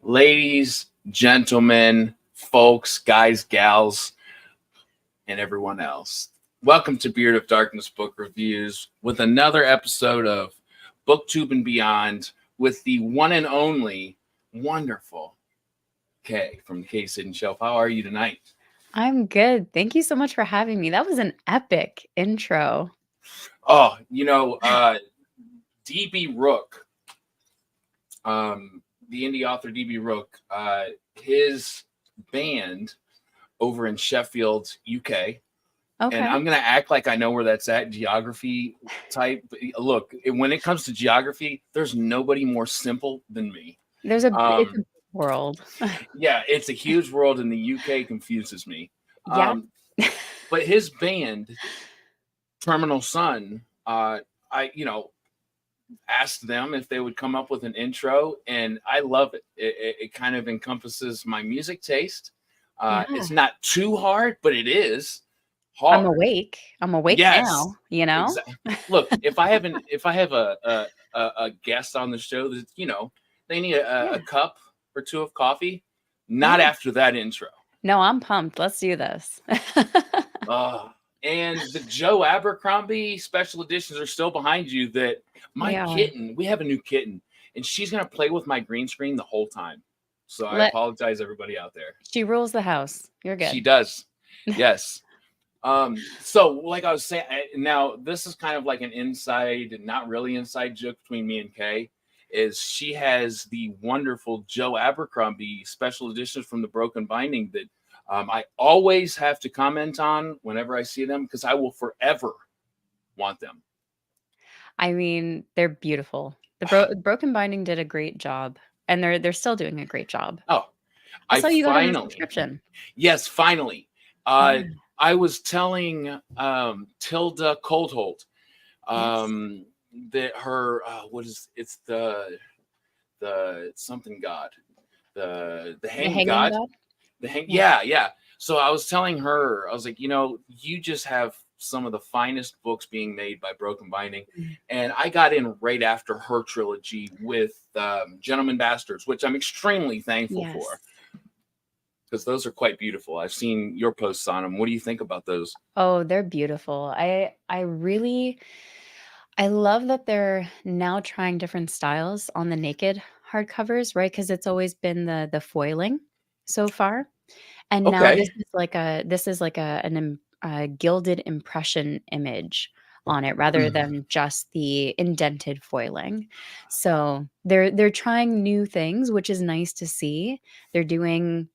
Ladies, gentlemen, folks, guys, gals, and everyone else. Welcome to Beard of Darkness Book Reviews with another episode of Booktube and Beyond with the one and only wonderful Kay from the Kay's Hidden Shelf. How are you tonight? I'm good. Thank you so much for having me. That was an epic intro. Oh, D.B. Rook, the indie author D.B. Rook, his band over in Sheffield, UK. And Okay. I'm going to act like I know where that's at, geography type. Look, when it comes to geography, there's nobody more simple than me. It's a big world. Yeah, it's a huge world, and the UK confuses me. Yeah. But his band, Terminal Sun, asked them if they would come up with an intro, and I love it. It kind of encompasses my music taste. Yeah. It's not too hard, but it is hard. I'm awake. Yes. Now, you know? Exactly. Look, if I have a guest on the show that, they need a cup or two of coffee, not after that intro. No, I'm pumped. Let's do this. And the Joe Abercrombie special editions are still behind you. That kitten, we have a new kitten, and she's going to play with my green screen the whole time. So I apologize, everybody out there. She rules the house. You're good. She does. Yes. So like I was saying, now this is kind of like an inside, not really inside joke between me and Kay, is she has the wonderful Joe Abercrombie special editions from the Broken Binding that I always have to comment on whenever I see them, because I will forever want them. I mean, they're beautiful. The Broken Binding did a great job, and they're still doing a great job. Oh, I saw you got a subscription. Yes, finally. I was telling Tilda Coldholt that her it's the something god, the hanging god. Yeah. So I was telling her, I was like, you just have some of the finest books being made by Broken Binding. And I got in right after her trilogy with Gentlemen Bastards, which I'm extremely thankful for, because those are quite beautiful. I've seen your posts on them. What do you think about those? Oh, they're beautiful. I love that they're now trying different styles on the naked hardcovers, right? Because it's always been the foiling so far. And now this is like a gilded impression image on it rather than just the indented foiling. So they're trying new things, which is nice to see. They're doing,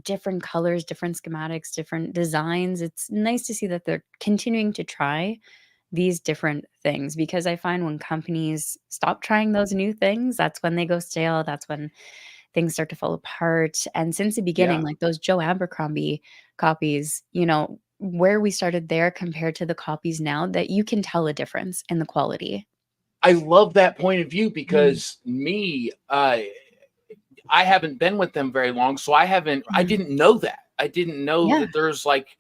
different colors, different schematics, different designs. It's nice to see that they're continuing to try these different things, because I find when companies stop trying those new things, that's when they go stale. That's when things start to fall apart. And since the beginning, like those Joe Abercrombie copies, where we started there compared to the copies now, that you can tell a difference in the quality. I love that point of view, because I haven't been with them very long, so I didn't know that. I didn't know that there's like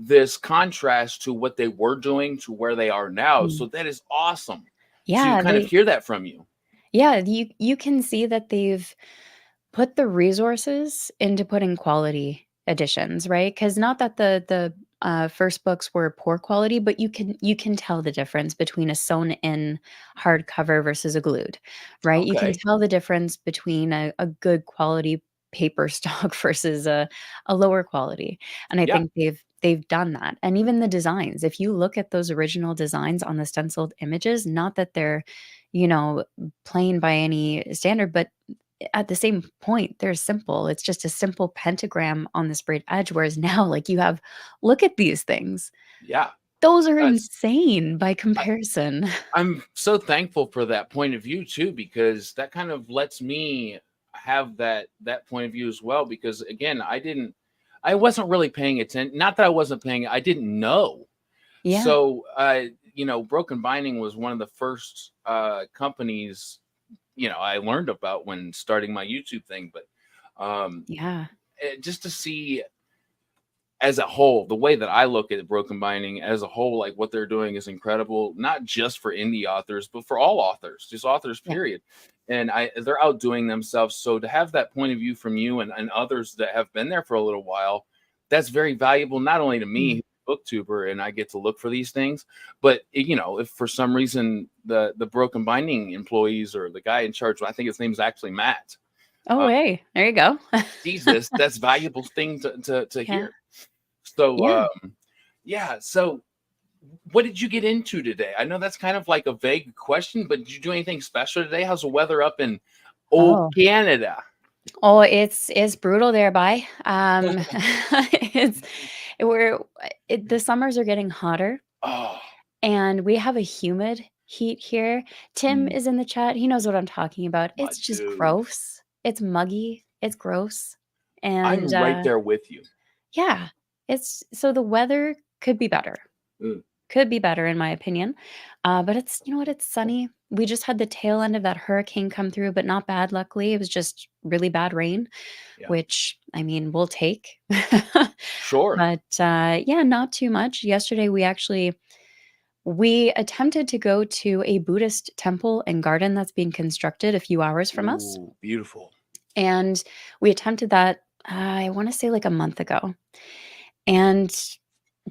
this contrast to what they were doing to where they are now. So that is awesome to kind of hear that from you. Yeah, you can see that they've put the resources into putting quality editions, right? Because not that the first books were poor quality, but you can tell the difference between a sewn in hardcover versus a glued, right? You can tell the difference between a good quality paper stock versus a lower quality. And I think they've done that. And even the designs, if you look at those original designs on the stenciled images, not that they're, plain by any standard, but at the same point, they're simple. It's just a simple pentagram on the sprayed edge. Whereas now, like, look at these things. Yeah. Those are insane by comparison. I'm so thankful for that point of view too, because that kind of lets me have that point of view as well. Because again, I wasn't really paying attention. Not that I wasn't paying, I didn't know. Yeah. So, Broken Binding was one of the first companies I learned about when starting my YouTube thing. But just to see as a whole, the way that I look at Broken Binding as a whole, like what they're doing is incredible, not just for indie authors, but for all authors, just authors, Yeah. period. And they're outdoing themselves. So to have that point of view from you and others that have been there for a little while, that's very valuable, not only to Mm. me, booktuber, and I get to look for these things, but if for some reason the Broken Binding employees or the guy in charge, I think his name's actually Matt. Oh, hey, there you go. Jesus, that's valuable thing to Yeah. hear. So Yeah. yeah. So what did you get into today? I know that's kind of like a vague question, but did you do anything special today? How's the weather up in old Oh. Canada? Oh, it's brutal there, bye. It's the summers are getting hotter, Oh, and we have a humid heat here. Tim is in the chat. He knows what I'm talking about. my It's just dude. gross. It's muggy. It's gross. And I'm right there with you. yeah, so the weather could be better. Mm. Could be better in my opinion. But it's, you know what, it's sunny. We just had the tail end of that hurricane come through, but not bad, luckily. It was just really bad rain, Yeah. which, I mean, we'll take. Sure. But yeah, not too much. Yesterday, we attempted to go to a Buddhist temple and garden that's being constructed a few hours from us. Ooh, beautiful. And we attempted that, I want to say like a month ago. And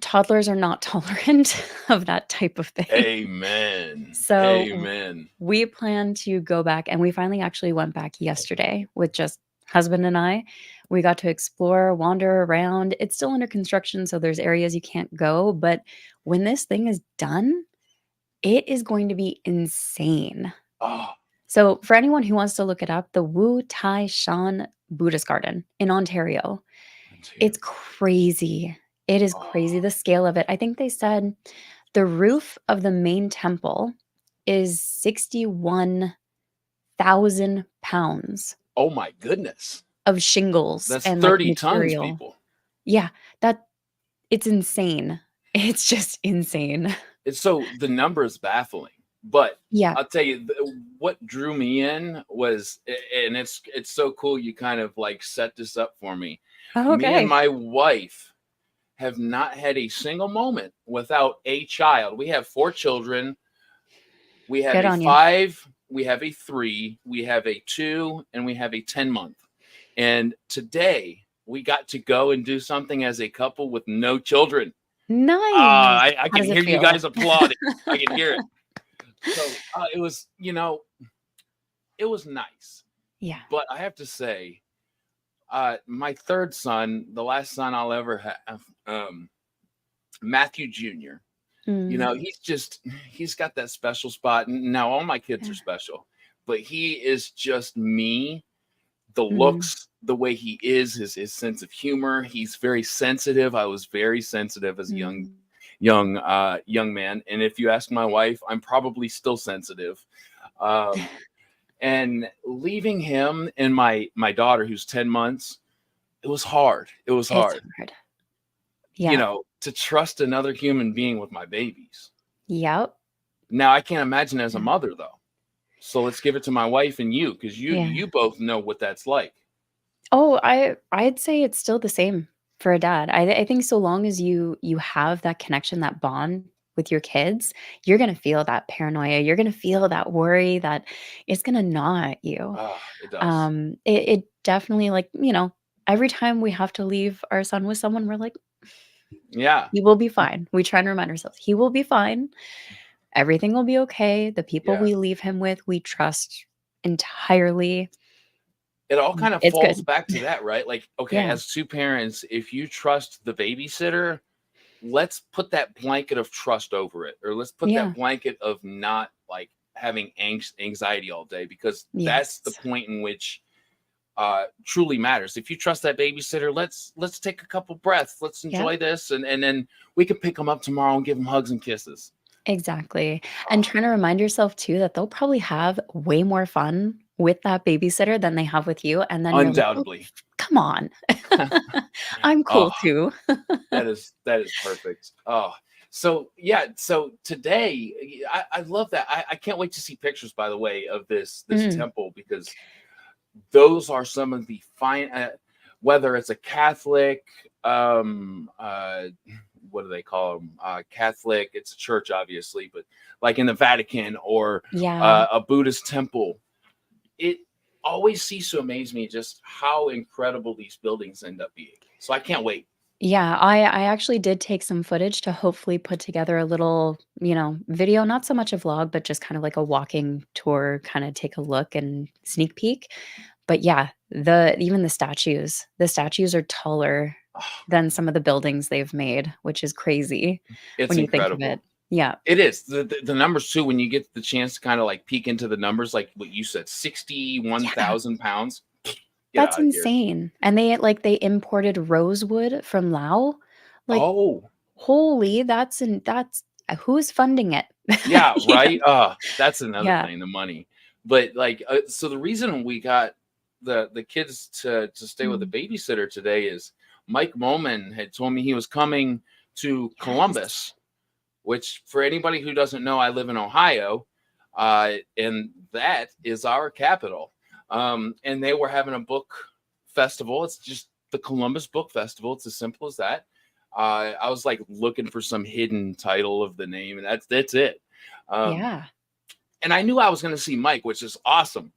toddlers are not tolerant of that type of thing. Amen. So Amen. we plan to go back, and we finally actually went back yesterday with just husband and I. We got to explore, wander around. It's still under construction, so there's areas you can't go. But when this thing is done, it is going to be insane. Oh, So for anyone who wants to look it up, the Wu Tai Shan Buddhist Garden in Ontario, it's crazy. It is crazy, the scale of it. I think they said the roof of the main temple is 61,000 pounds oh my goodness. of shingles That's and 30 tons, material. people. Yeah, it's insane. It's just insane. So the number is baffling, but Yeah. I'll tell you what drew me in was, and it's so cool. You kind of like set this up for me. Oh, Me okay. and my wife have not had a single moment without a child. We have 4 children. We have Good a on you. 5, we have a 3, we have a 2, and we have a 10-month. And today we got to go and do something as a couple with no children. Nice. I How can does it hear you feel? guys applauding. I can hear it. So it was, it was nice. Yeah. But I have to say, my third son, the last son I'll ever have, Matthew Jr., he's got that special spot. Now all my kids are special, but he is just me. The looks, the way he is, his sense of humor. He's very sensitive. I was very sensitive as a young man. And if you ask my wife, I'm probably still sensitive. And leaving him and my daughter, who's 10 months, it was hard. It was hard. It's hard. Yeah. To trust another human being with my babies. Yep. Now I can't imagine as a mother though. So let's give it to my wife and you, because you both know what that's like. Oh, I'd say it's still the same for a dad. I think so long as you have that connection, that bond with your kids, you're gonna feel that paranoia. You're gonna feel that worry that it's gonna gnaw at you. It does. It definitely, like, every time we have to leave our son with someone, we're like, yeah, he will be fine. We try and remind ourselves, he will be fine. Everything will be okay. The people we leave him with, we trust entirely. It all kind of It's falls good. back to that, right? Like, okay, as 2 parents, if you trust the babysitter, let's put that blanket of trust over it, or let's put that blanket of not like having anxiety all day, because that's the point in which truly matters. If you trust that babysitter, let's take a couple breaths. Let's enjoy this, and then we can pick them up tomorrow and give them hugs and kisses. Exactly. And trying to remind yourself too that they'll probably have way more fun with that babysitter than they have with you. And then undoubtedly, you're like, oh, come on. I'm cool too. that is perfect. So today I love that. I can't wait to see pictures, by the way, of this temple, because those are some of the fine, whether it's a Catholic, what do they call them? Catholic. It's a church, obviously, but like in the Vatican or Yeah. a Buddhist temple, it always ceases to amaze me just how incredible these buildings end up being. So I can't wait. Yeah, I actually did take some footage to hopefully put together a little, video, not so much a vlog, but just kind of like a walking tour, kind of take a look and sneak peek. But yeah, even the statues are taller than some of the buildings they've made, which is crazy It's when you think of it. incredible. Yeah. It is the numbers too. When you get the chance to kind of like peek into the numbers, like what you said, Yeah, 61,000 pounds. Get that's out of here. insane. And they imported rosewood from Laos. Like, Oh, holy, that's who's funding it? yeah, You know? right. That's another Yeah. thing, the money. But like, so the reason we got the kids to stay with a Mm. babysitter today is Mike Moman had told me he was coming to Yes. Columbus, which for anybody who doesn't know, I live in Ohio, and that is our capital. And they were having a book festival. It's just the Columbus Book Festival. It's as simple as that. I was like looking for some hidden title of the name, and that's it. Um, Yeah. and I knew I was going to see Mike, which is awesome.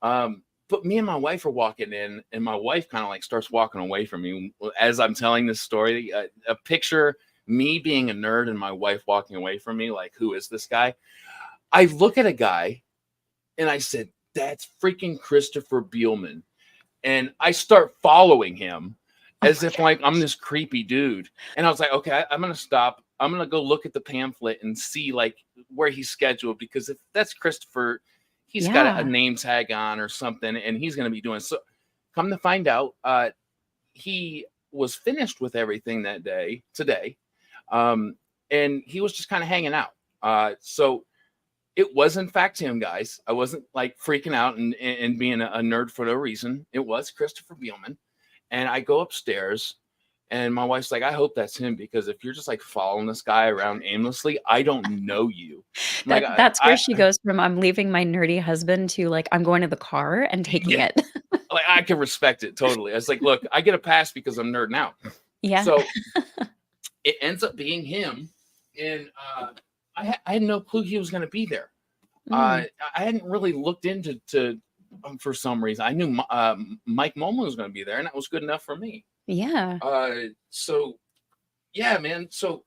But me and my wife are walking in, and my wife kind of like starts walking away from me as I'm telling this story. A picture me being a nerd and my wife walking away from me, like, who is this guy? I look at a guy and I said, that's freaking Christopher Beelman. And I start following him Oh as my if like I'm gosh. this creepy dude. And I was like, okay, I'm gonna stop. I'm gonna go look at the pamphlet and see like where he's scheduled, because if that's Christopher, he's got a Yeah. name tag on or something, and he's gonna be doing so. Come to find out, he was finished with everything that day today, um, and he was just kind of hanging out. So it was in fact him, guys. I wasn't like freaking out and being a nerd for no reason. It was Christopher Beelman. And I go upstairs and my wife's like, I hope that's him, because if you're just like following this guy around aimlessly, I don't know you. I'm like, That's where she goes from, "I'm leaving my nerdy husband," to, like, "I'm going to the car and taking yeah, it." like I can respect it totally. I was like, look, I get a pass because I'm nerding out. Yeah. So it ends up being him. And I had no clue he was going to be there. Mm. I hadn't really looked into for some reason. I knew Mike Momo was going to be there, and that was good enough for me. Yeah. So yeah, man. So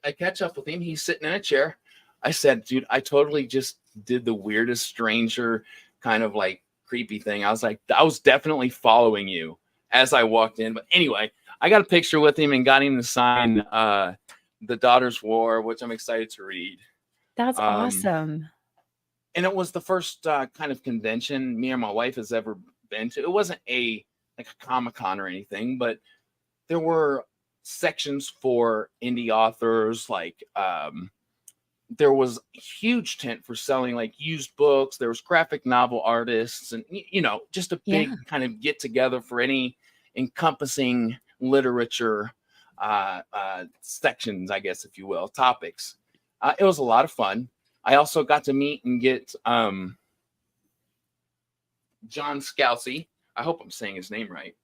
I catch up with him. He's sitting in a chair. I said, dude, I totally just did the weirdest stranger kind of like creepy thing. I was like, I was definitely following you as I walked in. But anyway, I got a picture with him and got him to sign The Daughter's War, which I'm excited to read. That's Um, awesome. and it was the first kind of convention me and my wife has ever been to. It wasn't like a Comic-Con or anything, but there were sections for indie authors. Like there was a huge tent for selling like used books. There was graphic novel artists, and just a Yeah. big kind of get together for any encompassing literature sections, I guess, if you will, topics. It was a lot of fun. I also got to meet and get John Scalzi. I hope I'm saying his name right.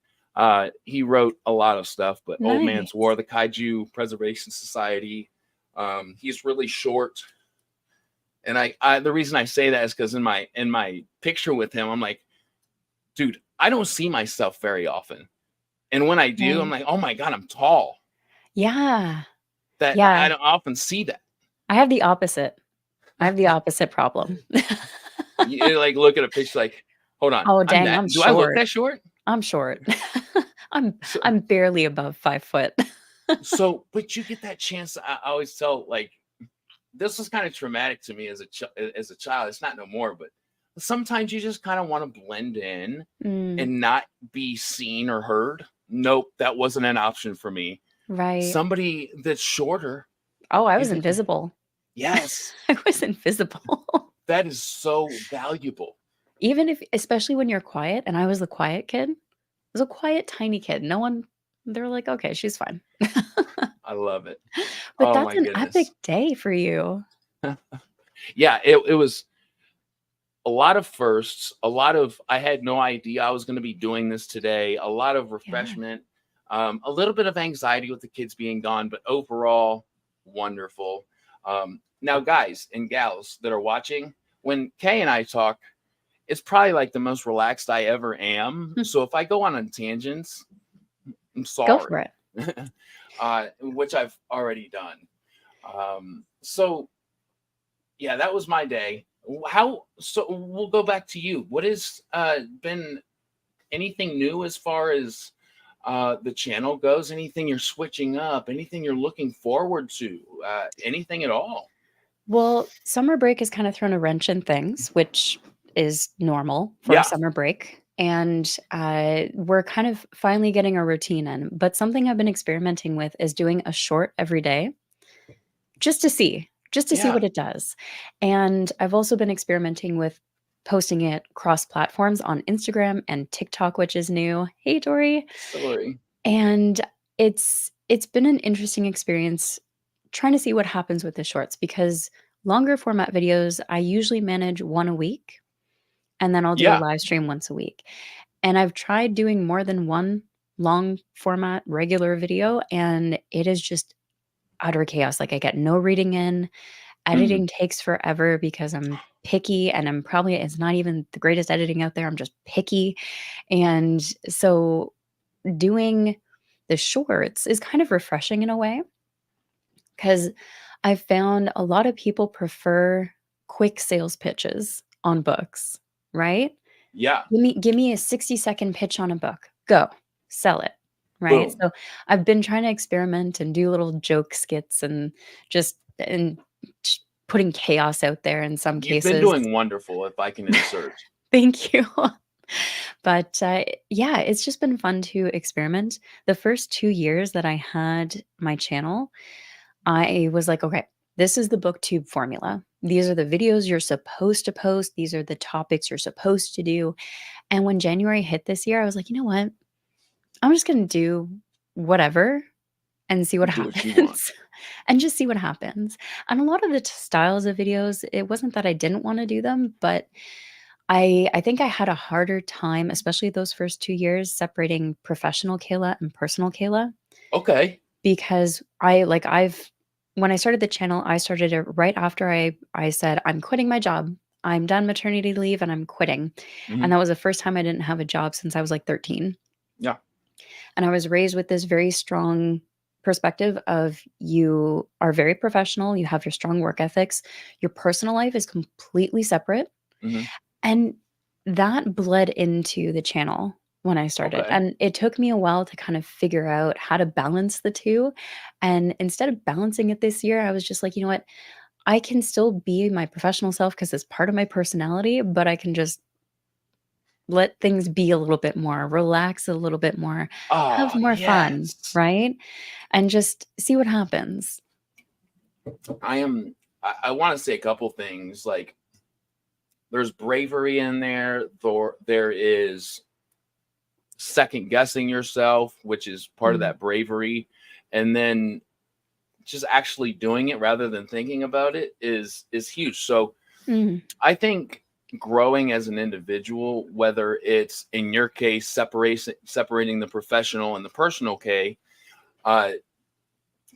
He wrote a lot of stuff, but Old Man's Nice. War, the Kaiju Preservation Society. He's really short, and I the reason I say that is because in my picture with him, I'm like, dude, I don't see myself very often, and when I do, I'm Right. like, oh my god, I'm tall. Yeah. That I Yeah. don't often see that. I have the opposite. I have the opposite problem. You like look at a picture like, hold on, Oh, I'm dang, that. I'm Do I look short. that short? I'm short. I'm So I'm barely above 5 foot. but you get that chance. I always tell like this was kind of traumatic to me as a child. It's not no more, but sometimes you just kind of want to blend in Mm, and not be seen or heard. Nope, that wasn't an option for me. right. Somebody that's shorter, Oh, I you was get invisible. yes, I was invisible. that is so valuable. Even if especially when you're quiet, and I was the quiet kid. I was a quiet, tiny kid. No one They're like, "Okay, she's fine." I love it. But Oh that's my an epic goodness. day for you. Yeah, it was a lot of firsts, a lot of I had no idea I was going to be doing this today, a lot of Yeah. refreshment. A little bit of anxiety with the kids being gone, but overall, wonderful. Now, guys and gals that are watching, when Kay and I talk, it's probably like the most relaxed I ever am. So if I go on tangents, I'm Go for sorry, it. which I've already done. So yeah, that was my day. So we'll go back to you. What has been anything new as far as the channel goes? Anything you're switching up? Anything you're looking forward to? Anything at all? Well, summer break has kind of thrown a wrench in things, which is normal for a Yeah, summer break. And we're kind of finally getting a routine in. But something I've been experimenting with is doing a short every day just to see yeah, what it does. And I've also been experimenting with posting it cross platforms on Instagram and TikTok, which is new. Hey, Tori. Tori. And it's been an interesting experience trying to see what happens with the shorts because longer format videos, I usually manage one a week and then I'll do a Yeah, live stream once a week. And I've tried doing more than one long format regular video and it is just utter chaos. Like I get no reading in. mhm, Editing takes forever because I'm picky and it's not even the greatest editing out there. I'm just picky. And so doing the shorts is kind of refreshing in a way because I've found a lot of people prefer quick sales pitches on books, right? yeah, Give me a 60-second pitch on a book. Go, sell it, right? boom. So I've been trying to experiment and do little joke skits and just and putting chaos out there in some You've been cases. doing wonderful, if I can insert. Thank you. But, yeah, it's just been fun to experiment. The first 2 years that I had my channel, I was like, "Okay, this is the Booktube formula. These are the videos you're supposed to post. These are the topics you're supposed to do." And when January hit this year, I was like, "You know what? I'm just gonna do whatever and see what Do what you want. happens." And just see what happens. And a lot of the styles of videos, it wasn't that I didn't wanna do them, but I think I had a harder time, especially those first 2 years, separating professional Kayla and personal Kayla Okay. because when I started the channel, I started it right after I said, "I'm quitting my job. I'm done maternity leave and I'm quitting." And Hmm. that was the first time I didn't have a job since I was, like, 13. Yeah. And I was raised with this very strong perspective of you are very professional, you have your strong work ethics, your personal life is completely separate. Hmm. And that bled into the channel when I started, Okay. and it took me a while to kind of figure out how to balance the 2, and instead of balancing it this year, I was just like, "You know what? I can still be my professional self because it's part of my personality, but I can just let things be a little bit more, relax a little bit more, have Oh, more fun," yes. right? And just see what happens. I am. I want to say a couple things. Like, there's bravery in there. There is second guessing yourself, which is part of Mm, that bravery, and then just actually doing it rather than thinking about it is huge. So mhm, I think growing as an individual, whether it's in your case separating the professional and the personal K, uh,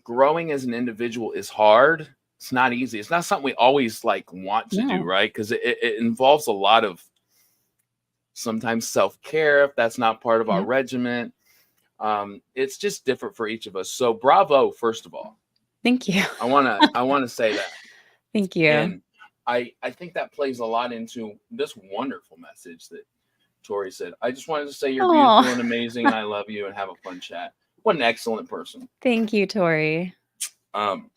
growing as an individual is hard. It's not easy. It's not something we always like want to do, no, right? Because it involves a lot of sometimes self-care if that's not part of our yep, regiment. It's just different for each of us. So bravo, first of all. thank you. I wanna say that. Thank you. And I think that plays a lot into this wonderful message that Tori said. I just wanted to say you're beautiful Aw. and amazing, and I love you, and have a fun chat. What an excellent person. Thank you, Tori. Um,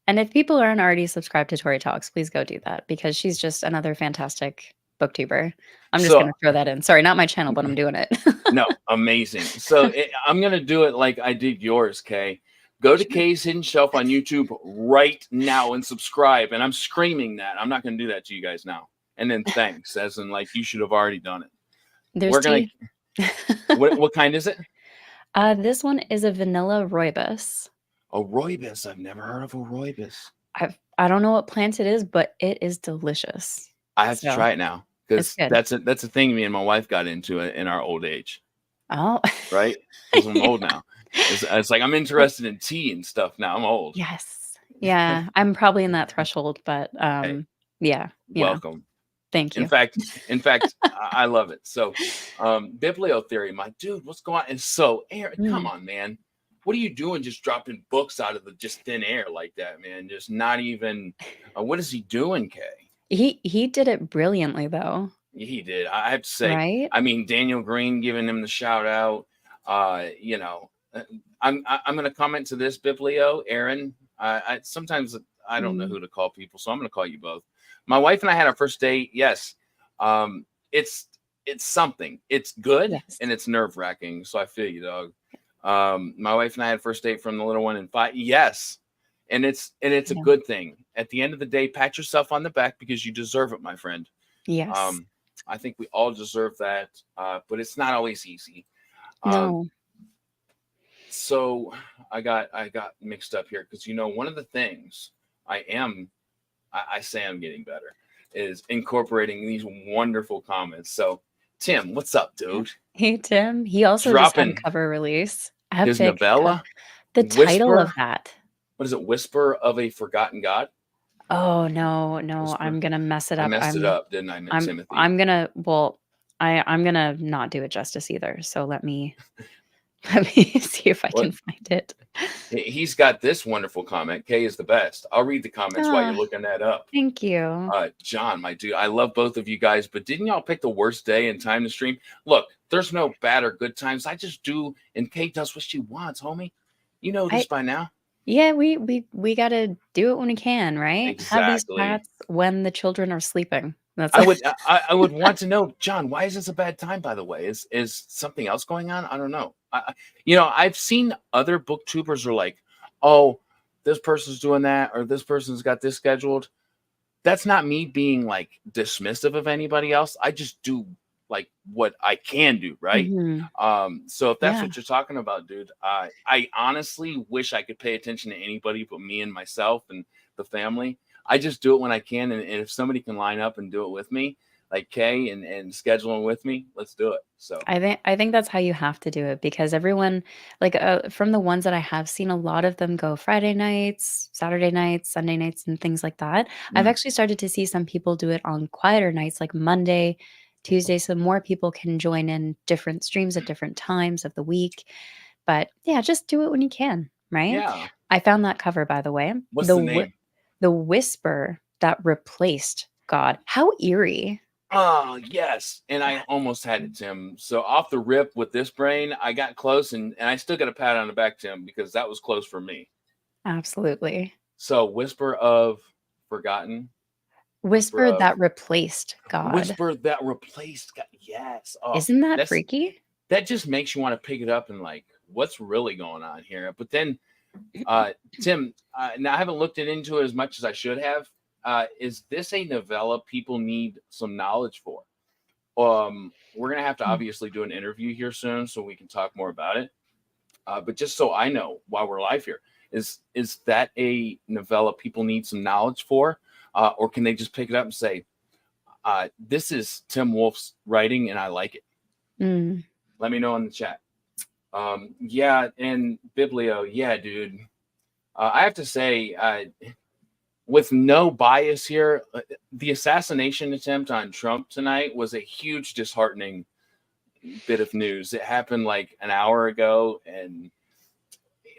And if people aren't already subscribed to Tori Talks, please go do that because she's just another fantastic booktuber. I'm just so gonna throw that in. Sorry, not my channel, but I'm doing it. no, amazing. So I'm gonna do it like I did yours, Kay. Go to Sure. Kay's Hidden Shelf on YouTube right now and subscribe. And I'm screaming that. I'm not gonna do that to you guys now. And then thanks, as in like you should have already done it. There's We're gonna. tea. What kind is it? This one is a vanilla rooibos. A rooibos. I've never heard of a rooibos. I don't know what plant it is, but it is delicious. I have to So, try it now it's because good. that's a thing me and my wife got into it in our old age, Oh. right? Because I'm Yeah. old now. It's like I'm interested in tea and stuff now. I'm old. Yes. Yeah, I'm probably in that threshold, but, Hey, yeah, welcome. thank In you. fact, I love it. So, bibliotheory, my dude, what's going on? And so, Aaron, come Mm. on, man. What are you doing just dropping books out of the just thin air like that, man? Just not even, what is he doing, Kay? He did it brilliantly, though, He did. I have to say, right? I mean, Daniel Green giving him the shout out. You know, I'm going to comment to this, Biblio, Aaron. Sometimes I don't know Mm. who to call people, so I'm going to call you both. My wife and I had our first date. Yes, um, it's something. It's good Yes. and it's nerve wracking. So I feel you, dog. My wife and I had first date from the little one in 5. Yes, and it's a Yeah. good thing. At the end of the day, pat yourself on the back because you deserve it, my friend. Yes. Um, I think we all deserve that, but it's not always easy. Um, No. so I got mixed up here because one of the things I say I'm getting better is incorporating these wonderful comments. So Tim, what's up, Yeah. dude? Hey, Tim. He also just had a Dropping cover release. his Epic novella, the title of Whisper. that. What is it? Whisper of a Forgotten God. Oh, no, no, Whisper. I'm gonna mess it I up. messed it up, didn't I, Timothy? I'm gonna well, I'm gonna not do it justice either, so let me let me see if I What? can find it. He's got this wonderful comment. K is the best. I'll read the comments while you're Ah, looking that up. thank you. John, my dude, I love both of you guys, but didn't y'all pick the worst day and time to stream? Look, there's no bad or good times. I just do, and Kate does what she wants, homie. You know this I by now. Yeah, we gotta do it when we can, right? Have these Exactly. chats when the children are sleeping. That's I would want to know, John, why is this a bad time, by the way? Is something else going on? I don't know. I've seen other booktubers are like, oh, this person's doing that, or this person's got this scheduled. That's not me being like dismissive of anybody else. I just do like what I can do, right? Mhm. So if that's Yeah. what you're talking about, dude, I honestly wish I could pay attention to anybody but me and myself and the family. I just do it when I can, and if somebody can line up and do it with me, like Kay and scheduling with me, let's do it. So I think that's how you have to do it because everyone like, from the ones that I have seen, a lot of them go Friday nights, Saturday nights, Sunday nights, and things like that. I've mm, actually started to see some people do it on quieter nights like Monday, Tuesday, so more people can join in different streams at different times of the week. But yeah, just do it when you can, right? yeah. I found that cover, by the way. What's the name? The whisper that replaced God. How eerie. Oh, yes. And I almost had it, Tim. So off the rip with this brain, I got close and I still got a pat on the back, Tim, because that was close for me. Absolutely. So Whisper of Forgotten. Whisper Whisper of that replaced God. Whisper that replaced God. Yes. Oh, Isn't that that's freaky? that just makes you want to pick it up and like, what's really going on here? But then Tim, now I haven't looked into it as much as I should have. Is this a novella people need some knowledge for? We're gonna have to Mm, obviously do an interview here soon so we can talk more about it. But just so I know while we're live here, is that a novella people need some knowledge for, or can they just pick it up and say, "This is Tim Wolf's writing and I like it"? mm, Let me know in the chat. Yeah, and Biblio, yeah, dude. I have to say, with no bias here, the assassination attempt on Trump tonight was a huge disheartening bit of news. It happened like an hour ago, and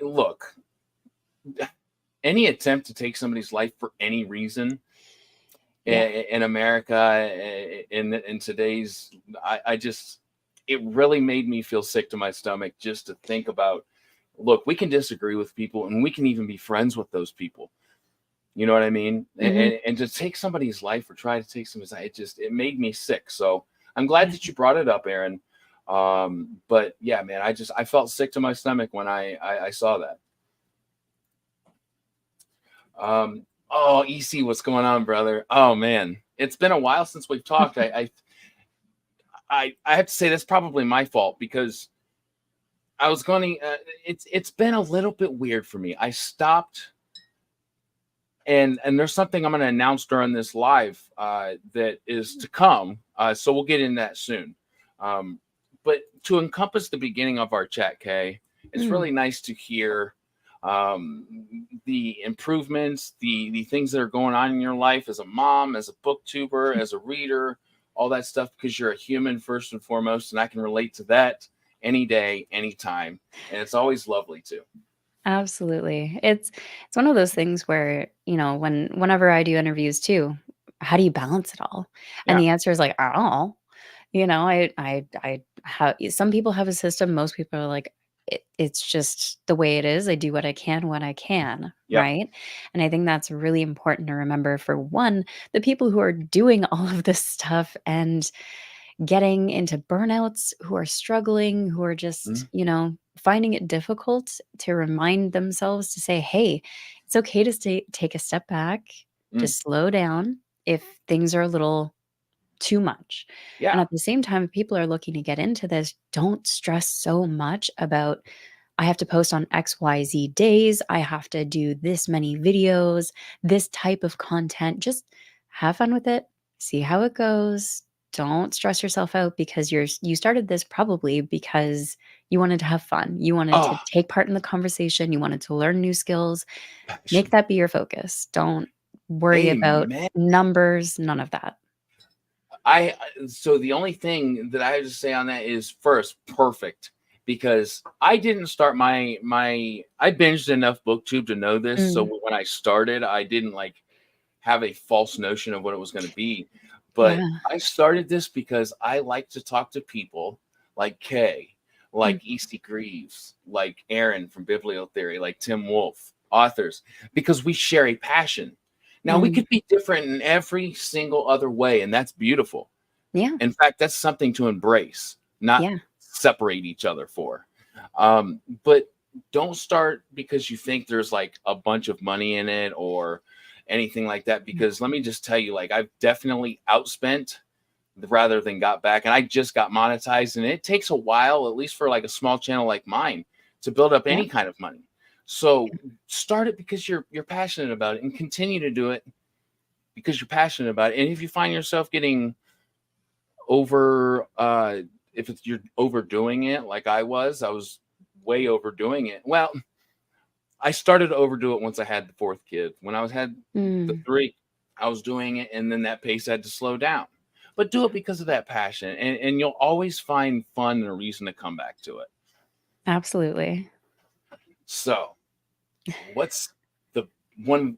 look, any attempt to take somebody's life for any reason yeah. in America in today's, I just, it really made me feel sick to my stomach just to think about. Look, we can disagree with people, and we can even be friends with those people. You know what I mean? Mhm. And to take somebody's life or try to take somebody's life, it made me sick. So I'm glad that you brought it up, Aaron. But yeah, man, I felt sick to my stomach when I saw that. Oh, EC, what's going on, brother? Oh man, it's been a while since we've talked. I have to say that's probably my fault because I was going to. It's been a little bit weird for me. I stopped. And there's something I'm going to announce during this live that is to come. So we'll get in that soon. But to encompass the beginning of our chat, Kay, It's really nice to hear the improvements, the things that are going on in your life as a mom, as a booktuber, as a reader, all that stuff, because you're a human first and foremost, and I can relate to that any day, anytime, and it's always lovely too. Absolutely. It's one of those things where, whenever I do interviews too, how do you balance it all? And Yeah. the answer is like, I don't know. I have some people have a system, most people are like, it's just the way it is. I do what I can when I can, Yep. right? And I think that's really important to remember for one, the people who are doing all of this stuff and getting into burnouts, who are struggling, who are just, Mhm. finding it difficult to remind themselves to say, hey, it's okay to take a step back, to Mm. slow down if things are a little too much. And Yeah. at the same time, if people are looking to get into this, don't stress so much about, I have to post on XYZ days. I have to do this many videos, this type of content. Just have fun with it. See how it goes. Don't stress yourself out because you started this probably because you wanted to have fun. You wanted to Oh, take part in the conversation. You wanted to learn new skills. Make passion. that be your focus. Don't worry about Amen. numbers, none of that. So the only thing that I have to say on that is, first, perfect, because I didn't start I binged enough booktube to know this. So Mm, when I started, I didn't like have a false notion of what it was going to be. But yeah. I started this because I like to talk to people like Kay, Mm, like E.C. Greaves, like Aaron from Bibliotheory, like Tim Wolfe, authors, because we share a passion. Now, we mm, could be different in every single other way, and that's beautiful. yeah, In fact, that's something to embrace, not yeah, separate each other for. But don't start because you think there's like a bunch of money in it or anything like that. yeah, Because let me just tell you, like, I've definitely outspent rather than got back. And I just got monetized. And it takes a while, at least for like a small channel like mine, to build up yeah, any kind of money. So start it because you're passionate about it, and continue to do it because you're passionate about it. And if you find yourself getting over if it's you're overdoing it like I was way overdoing it. Well, I started to overdo it once I had the fourth kid. When I was had the mm, three, I was doing it, and then that pace had to slow down. But do it because of that passion, and you'll always find fun and a reason to come back to it. absolutely. So what's the one,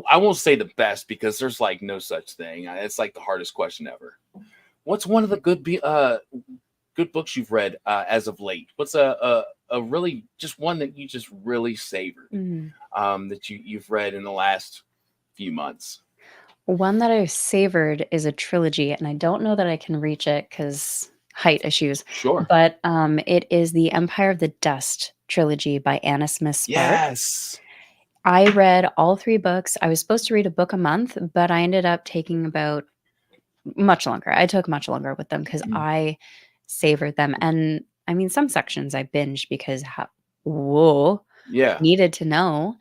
I won't say the best because there's like no such thing. It's like the hardest question ever. What's one of the good books you've read as of late? What's a really just one that you just really savored Mm. that you've read in the last few months? One that I've savored is a trilogy, and I don't know that I can reach it because height issues, Sure. but, it is the Empire of the Dust trilogy by Anna Smith Spark. Yes. I read all 3 books. I was supposed to read a book a month, but I ended up taking about much longer. I took much longer with them because Mm. I savored them, and, I mean, some sections I binged because ho whoa, Yeah. needed to know.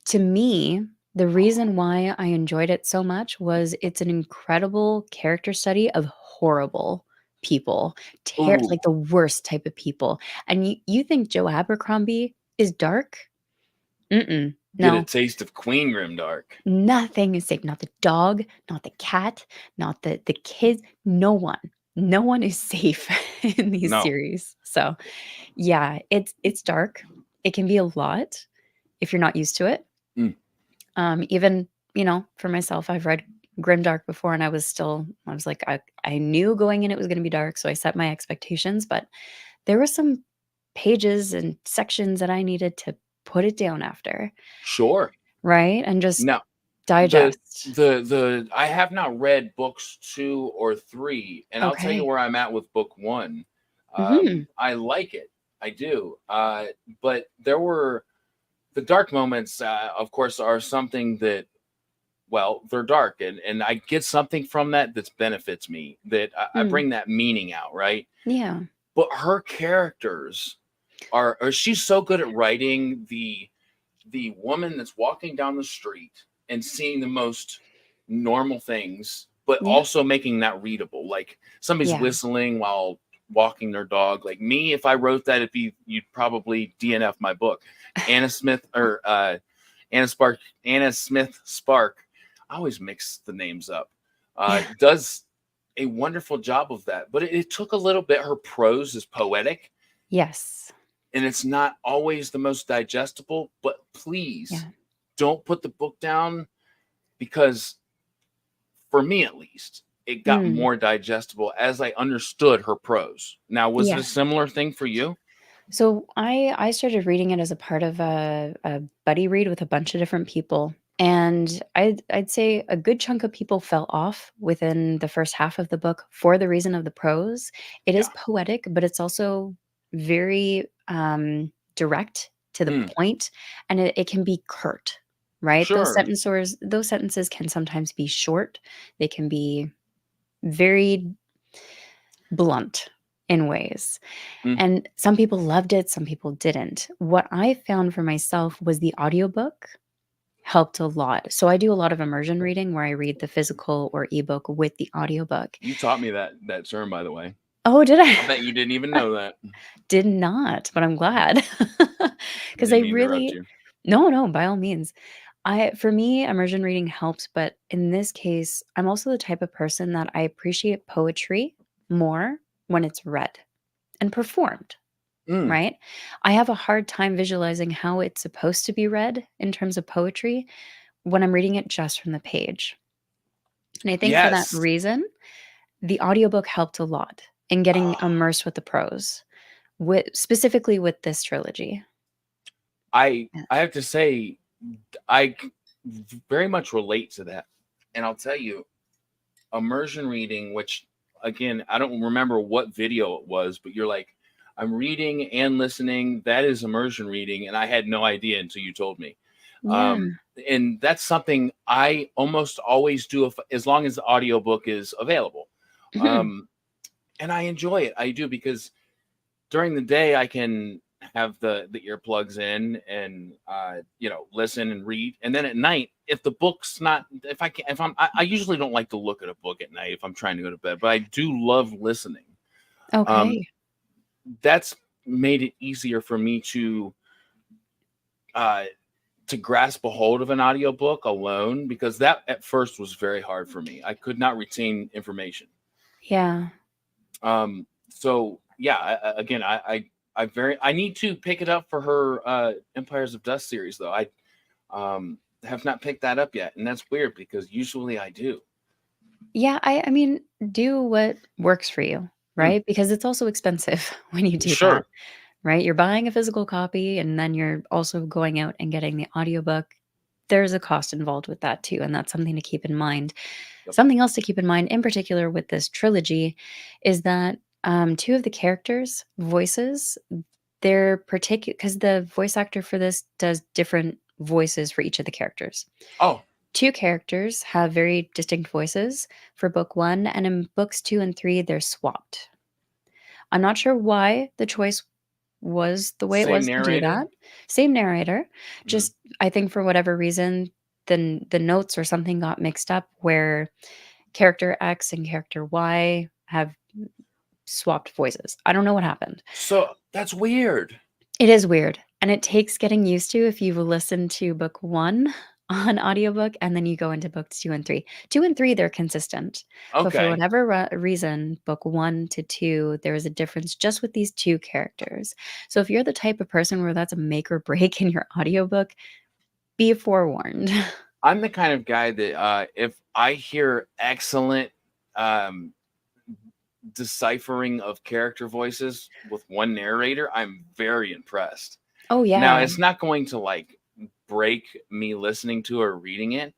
To me, the reason why I enjoyed it so much was it's an incredible character study of horrible people, Ooh. like the worst type of people. And you think Joe Abercrombie is dark? Mm-mm. Get a No, taste of Queen Grimdark. nothing is safe. Not the dog, not the cat, not the kids. No one. No one is safe in these No. series. So yeah, it's dark. It can be a lot if you're not used to it. Mm. Even, for myself, I've read grimdark before and I was like, I knew going in it was gonna be dark, so I set my expectations, but there were some pages and sections that I needed to put it down after, Sure. right? And just Now, the digest. I have not read books 2 or 3, and I'll tell you Okay. where I'm at with book 1. Mhm. I like it. I do. But there were the dark moments, of course, are something that, well, they're dark, and I get something from that benefits me, that I Mm. bring that meaning out, right? Yeah. But her characters are she's so good at writing the woman that's walking down the street and seeing the most normal things, but Yeah. also making that readable. Like somebody's Yeah. whistling while walking their dog. Like me, if I wrote that, you'd probably DNF my book. Anna Smith or Anna Smith Spark. I always mix the names up. Yeah. Does a wonderful job of that, but it took a little bit. Her prose is poetic, Yes. and it's not always the most digestible. But please don't put the book down, because for me at least, it got more digestible as I understood her prose. Now, was it a similar thing for you? So I started reading it as a part of a buddy read with a bunch of different people. And I'd say a good chunk of people fell off within the first half of the book for the reason of the prose. It is Yeah. poetic, but it's also very direct to the point, and it can be curt, right? Sure. Those sentences can sometimes be short. They can be very blunt in ways. And some people loved it, some people didn't. What I found for myself was the audiobook helped a lot. So I do a lot of immersion reading where I read the physical or ebook with the audiobook. You taught me that term, by the way. Oh, did I? I bet you didn't even know that. Did not, but I'm glad. I Because didn't mean to interrupt you. No, by all means. For me, immersion reading helps, but in this case, I'm also the type of person that I appreciate poetry more when it's read and performed. Right? I have a hard time visualizing how it's supposed to be read in terms of poetry when I'm reading it just from the page. And I think for that Yes. reason, the audiobook helped a lot in getting immersed with the prose, specifically with this trilogy. I have to say, I very much relate to that. And I'll tell you, immersion reading, which again, I don't remember what video it was, but you're like, I'm reading and listening. That is immersion reading. And I had no idea until you told me. Yeah. And that's something I almost always do as long as the audiobook is available. And I enjoy it. I do, because during the day I can have the earplugs in and listen and read. And then at night, if the book's not, I usually don't like to look at a book at night if I'm trying to go to bed, but I do love listening. Okay. That's made it easier for me to grasp a hold of an audiobook alone, because that at first was very hard for me. I could not retain information. Yeah. So yeah, again, I need to pick it up for her Empires of Dust series, though. I have not picked that up yet, and that's weird because usually I do. Yeah, I mean, do what works for you, right? Because it's also expensive when you do that, Sure. right? You're buying a physical copy and then you're also going out and getting the audiobook. There's a cost involved with that too, and that's something to keep in mind. Yep. Something else to keep in mind, in particular with this trilogy, is that two of the characters' voices, they're particular because the voice actor for this does different voices for each of the characters. Oh, Two characters have very distinct voices for book 1, and in books 2 and 3, they're swapped. I'm not sure why the choice was the way it same was to do narrator. that. Same narrator, just I think for whatever reason, the notes or something got mixed up where character X and character Y have swapped voices. I don't know what happened. So that's weird. It is weird, and it takes getting used to if you've listened to book 1 on audiobook and then you go into books 2 and 3. 2 and 3, they're consistent. But for Okay. whatever reason, book 1 to 2, there is a difference just with these two characters. So if you're the type of person where that's a make or break in your audiobook, be forewarned. I'm the kind of guy that if I hear excellent deciphering of character voices with one narrator, I'm very impressed. Oh, yeah. Now, it's not going to like break me listening to or reading it.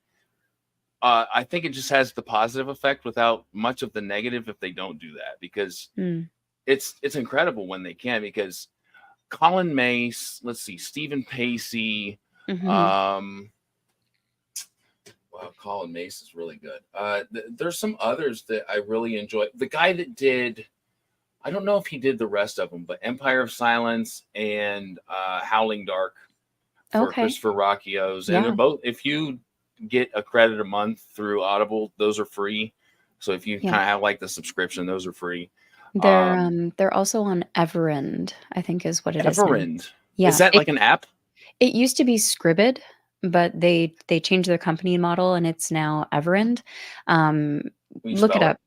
I think it just has the positive effect without much of the negative if they don't do that, because it's incredible when they can. Because Colin Mace, let's see, Stephen Pacey, wow, Colin Mace is really good. There's some others that I really enjoy. The guy that did, I don't know if he did the rest of them, but Empire of Silence and Howling Dark for Christopher Rocchio's. And they're both, if you get a credit a month through Audible, those are free. So if you kind of have like the subscription, those are free. They're also on Everend, I think is what it is now. Everend. Is Yeah, that like an app? it used to be Scribd, but they changed their company model and it's now Everend. Um, Can you Look it spell it? up.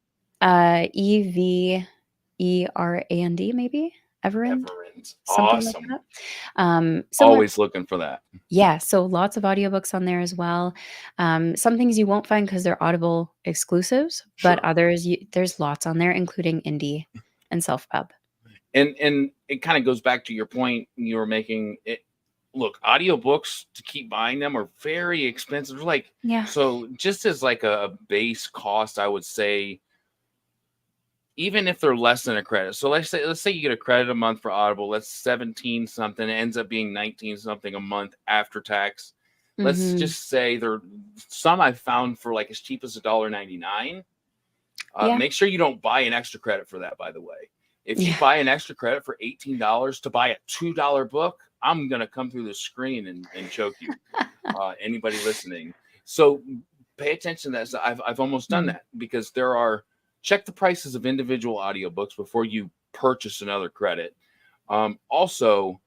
Everand maybe? Everend? Everend. Something like Awesome. that. Similar. Always looking for that. Yeah, so lots of audiobooks on there as well. Some things you won't find because 'cause they're Audible exclusives, but Sure. others there's lots on there, including indie and self-pub. And it kind of goes back to your point you were making. Look, audiobooks, to keep buying them, are very expensive. Like, Yeah. so just as like a base cost, I would say, even if they're less than a credit. So let's say you get a credit a month for Audible, that's 17 something, it ends up being 19 something a month after tax. Let's Mhm. just say there some I've found for like as cheap as $1.99. Yeah. Make sure you don't buy an extra credit for that, by the way. If you Yeah. buy an extra credit for $18 to buy a $2 book, I'm going to come through the screen and choke you. Anybody listening. So pay attention to that. So I've almost done Mm. that because check the prices of individual audiobooks before you purchase another credit. Also,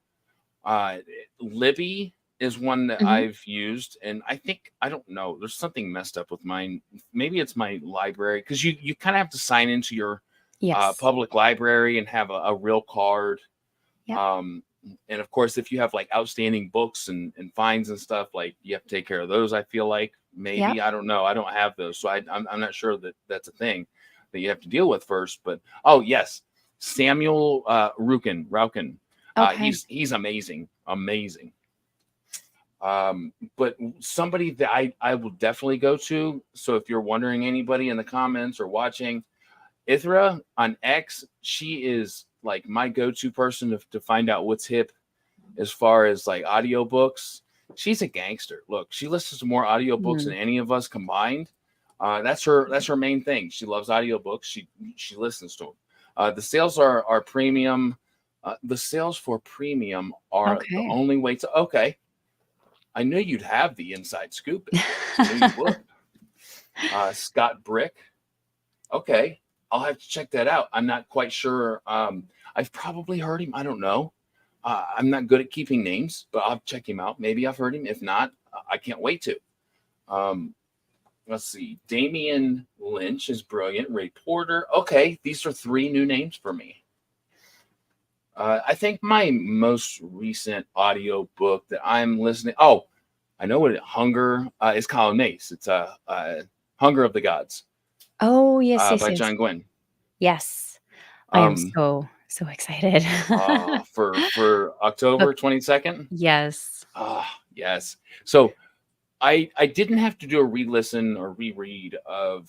uh, Libby is one that Mhm. I've used, and I don't know. There's something messed up with mine. Maybe it's my library because you kind of have to sign into your Yes. public library and have a real card. Yep. Um, and of course, if you have like outstanding books and fines and stuff, like you have to take care of those. I feel like Yep. maybe I don't know. I don't have those, so I'm not sure that that's a thing that you have to deal with first. But oh yes, Samuel Rauken. Okay. He's amazing, amazing. But somebody that I will definitely go to. So if you're wondering, anybody in the comments or watching, Ithra on X, she is like my go-to person to find out what's hip as far as like audiobooks. She's a gangster. Look, she listens to more audiobooks than Mm. any of us combined. That's her main thing. She loves audiobooks. She listens to them. The sales are premium. The sales for premium are the Okay. only way to. Okay, I knew you'd have the inside scoop. I knew you would. Scott Brick. Okay, I'll have to check that out. I'm not quite sure. I've probably heard him. I don't know. I'm not good at keeping names, but I'll check him out. Maybe I've heard him. If not, I can't wait to. Um, let's see. Damian Lynch is brilliant. Ray Porter. Okay, these are three new names for me. I think my most recent audio book that I'm listening. Oh, I know what Hunger is. Colin Mace. It's Hunger of the Gods Oh, yes, yes, by yes. John Gwynn. Yes. I am Um, so excited. for Book October 22nd. yes. Yes. So I didn't have to do a re-listen or reread of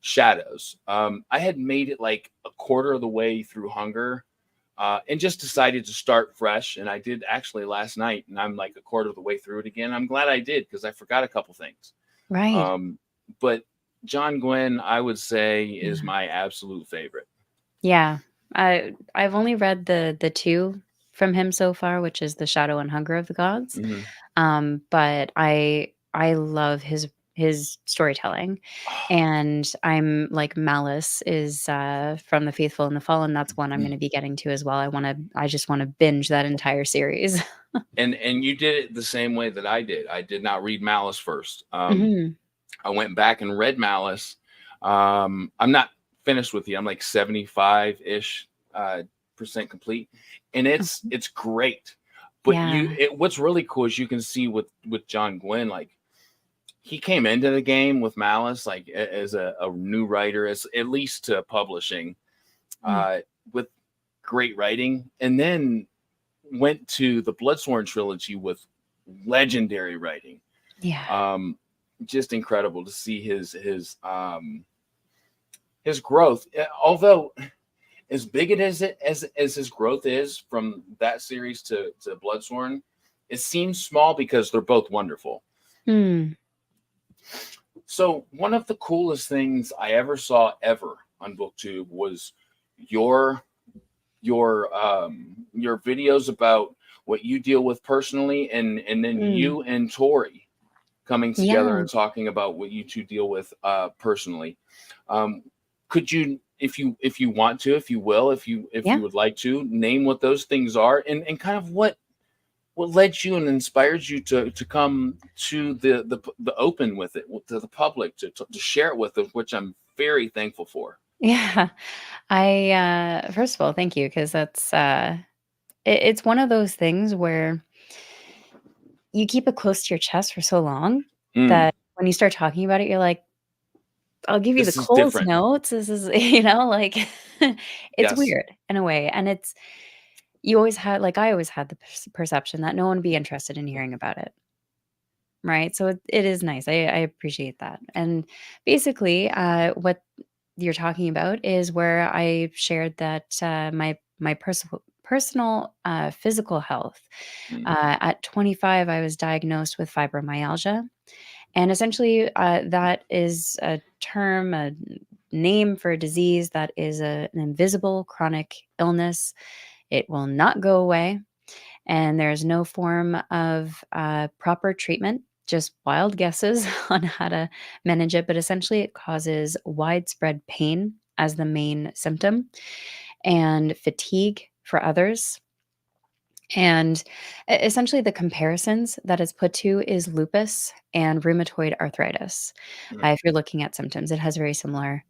Shadows. I had made it like a quarter of the way through Hunger, and just decided to start fresh. And I did actually last night, and I'm like a quarter of the way through it again. I'm glad I did because I forgot a couple things. Right. Um, but John Gwynn, I would say, is Yeah. my absolute favorite. Yeah. I've only read the 2 from him so far, which is The Shadow and Hunger of the Gods. Mhm. But I love his storytelling, and I'm like Malice is, from The Faithful and the Fallen, that's one I'm gonna be getting to as well. I just wanna binge that entire series. And you did it the same way that I did. I did not read Malice first. Mhm. I went back and read Malice. I'm not finished with you. I'm like 75 ish percent complete, and Mhm. it's great. But Yeah. what's really cool is you can see with John Gwynn, like he came into the game with Malice like as a new writer, as at least to publishing, Mm. uh, with great writing, and then went to the Bloodsworn trilogy with legendary writing. Yeah. Um, just incredible to see his growth. Although as big it is as his growth is from that series to Bloodsworn, it seems small because they're both wonderful. Mm. So one of the coolest things I ever saw ever on Booktube was your your videos about what you deal with personally, and then Mm. you and Tori coming together Yeah. and talking about what you two deal with personally. Um, could you if you want to, if you will, if Yeah. you would like to name what those things are, and kind of what led you and inspired you to come to the open with it to the public to share it with us, which I'm very thankful for. Yeah. I first of all, thank you, because that's it's one of those things where you keep it close to your chest for so long Mm, that when you start talking about it, you're like, I'll give you the this is Coles different. notes. This is, like, it's Yes. weird in a way. And it's, you always had, like, I always had the perception that no one would be interested in hearing about it. Right. So it is nice. I appreciate that. And basically, what you're talking about is where I shared that my personal physical health. Mm, At 25, I was diagnosed with fibromyalgia, and essentially, that is a term, a name for a disease that is an invisible chronic illness. It will not go away, and there's no form of proper treatment, just wild guesses on how to manage it. But essentially, it causes widespread pain as the main symptom and fatigue for others. And essentially, the comparisons that it's put to is lupus and rheumatoid arthritis. mm, If you're looking at symptoms, it has very similar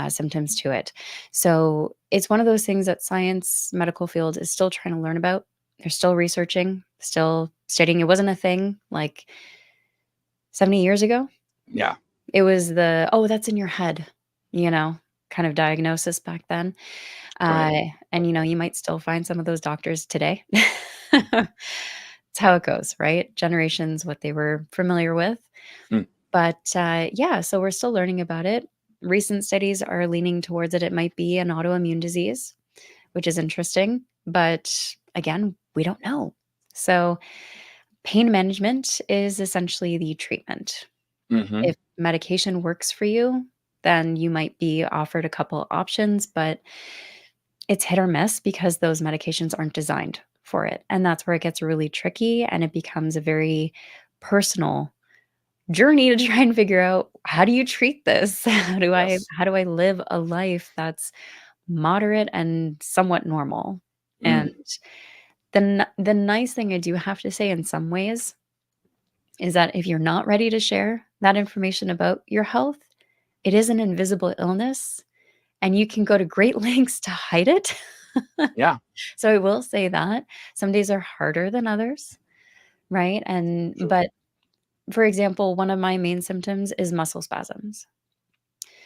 symptoms to it. So it's one of those things that science, medical field is still trying to learn about. They're still researching, still studying. It wasn't a thing like 70 years ago. yeah. It was the, oh, that's in your head, you know, kind of diagnosis back then. Right. And, you might still find some of those doctors today. It's how it goes, right? Generations, what they were familiar with. Mm, But yeah, so we're still learning about it. Recent studies are leaning towards it. It might be an autoimmune disease, which is interesting. But again, we don't know. So pain management is essentially the treatment. mm-hmm. If medication works for you, then you might be offered a couple options, but it's hit or miss because those medications aren't designed for it, and that's where it gets really tricky, and it becomes a very personal journey to try and figure out, how do you treat this? Yes. How do I live a life that's moderate and somewhat normal? And Mm, the nice thing I do have to say in some ways is that if you're not ready to share that information about your health, it is an invisible illness, and you can go to great lengths to hide it. yeah. So I will say that some days are harder than others, right? And Sure. but for example, one of my main symptoms is muscle spasms.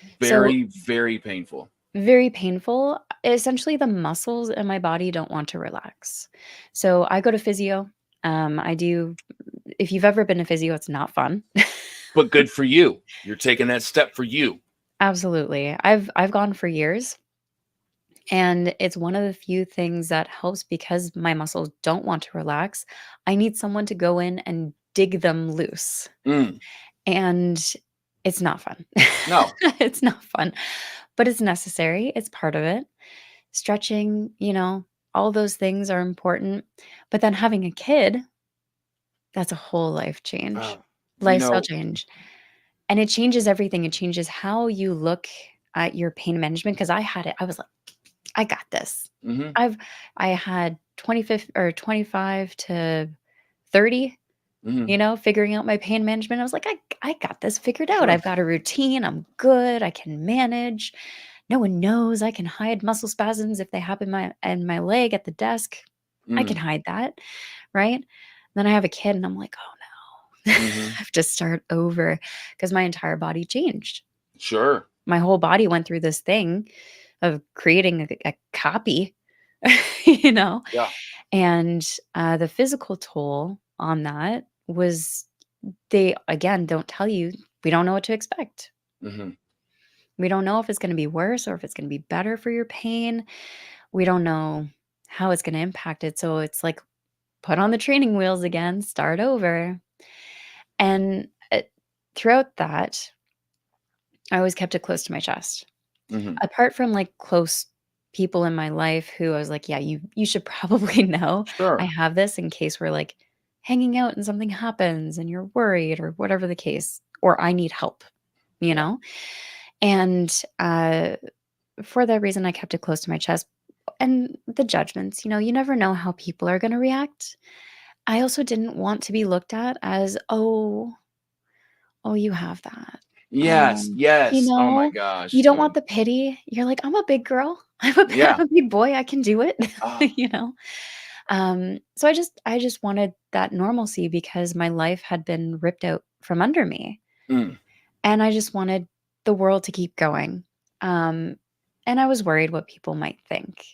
So Very, very painful. very painful. Essentially, the muscles in my body don't want to relax. So I go to physio. I do. If you've ever been to physio, it's not fun. But good for you. You're taking that step for you. Absolutely. I've gone for years, and it's one of the few things that helps because my muscles don't want to relax. I need someone to go in and dig them loose. Mm, And it's not fun. no. It's not fun, but it's necessary. It's part of it. Stretching, all those things are important. But then having a kid, that's a whole life change, Uh, you lifestyle know. change. And it changes everything. It changes how you look at your pain management. Cause I had it, I was like, I got this. Mm-hmm. I've I had 25 or 25 to 30, Mm-hmm. figuring out my pain management. I was like, I got this figured out. Sure. I've got a routine. I'm good. I can manage. No one knows. I can hide muscle spasms if they happen in my leg at the desk. I can Mm, hide that, right? Then I have a kid and I'm like, oh no. mm-hmm. I have to start over because my entire body changed. Sure. My whole body went through this thing of creating a copy, you know? Yeah. And the physical toll on that was, they again don't tell you, we don't know what to expect. Mm-hmm. We don't know if it's going to be worse or if it's going to be better for your pain. We don't know how it's going to impact it. So it's like, put on the training wheels again, start over. And throughout that, I always kept it close to my chest. Mm-hmm. Apart from like close people in my life who I was like, yeah, you should probably know I Sure. have this in case we're like hanging out and something happens and you're worried or whatever the case, or I need help, you Yeah. know? And for that reason, I kept it close to my chest. And the judgments, you never know how people are going to react. I also didn't want to be looked at as, oh, oh, you have that. Yes, Um, you yes. Oh my know, you gosh. don't want the pity. You're like, I'm a big girl. I'm Yeah. a big boy. I can do it. Ah, you know. So I just wanted that normalcy because my life had been ripped out from under me, mm, and I just wanted the world to keep going. Um, and I was worried what people might think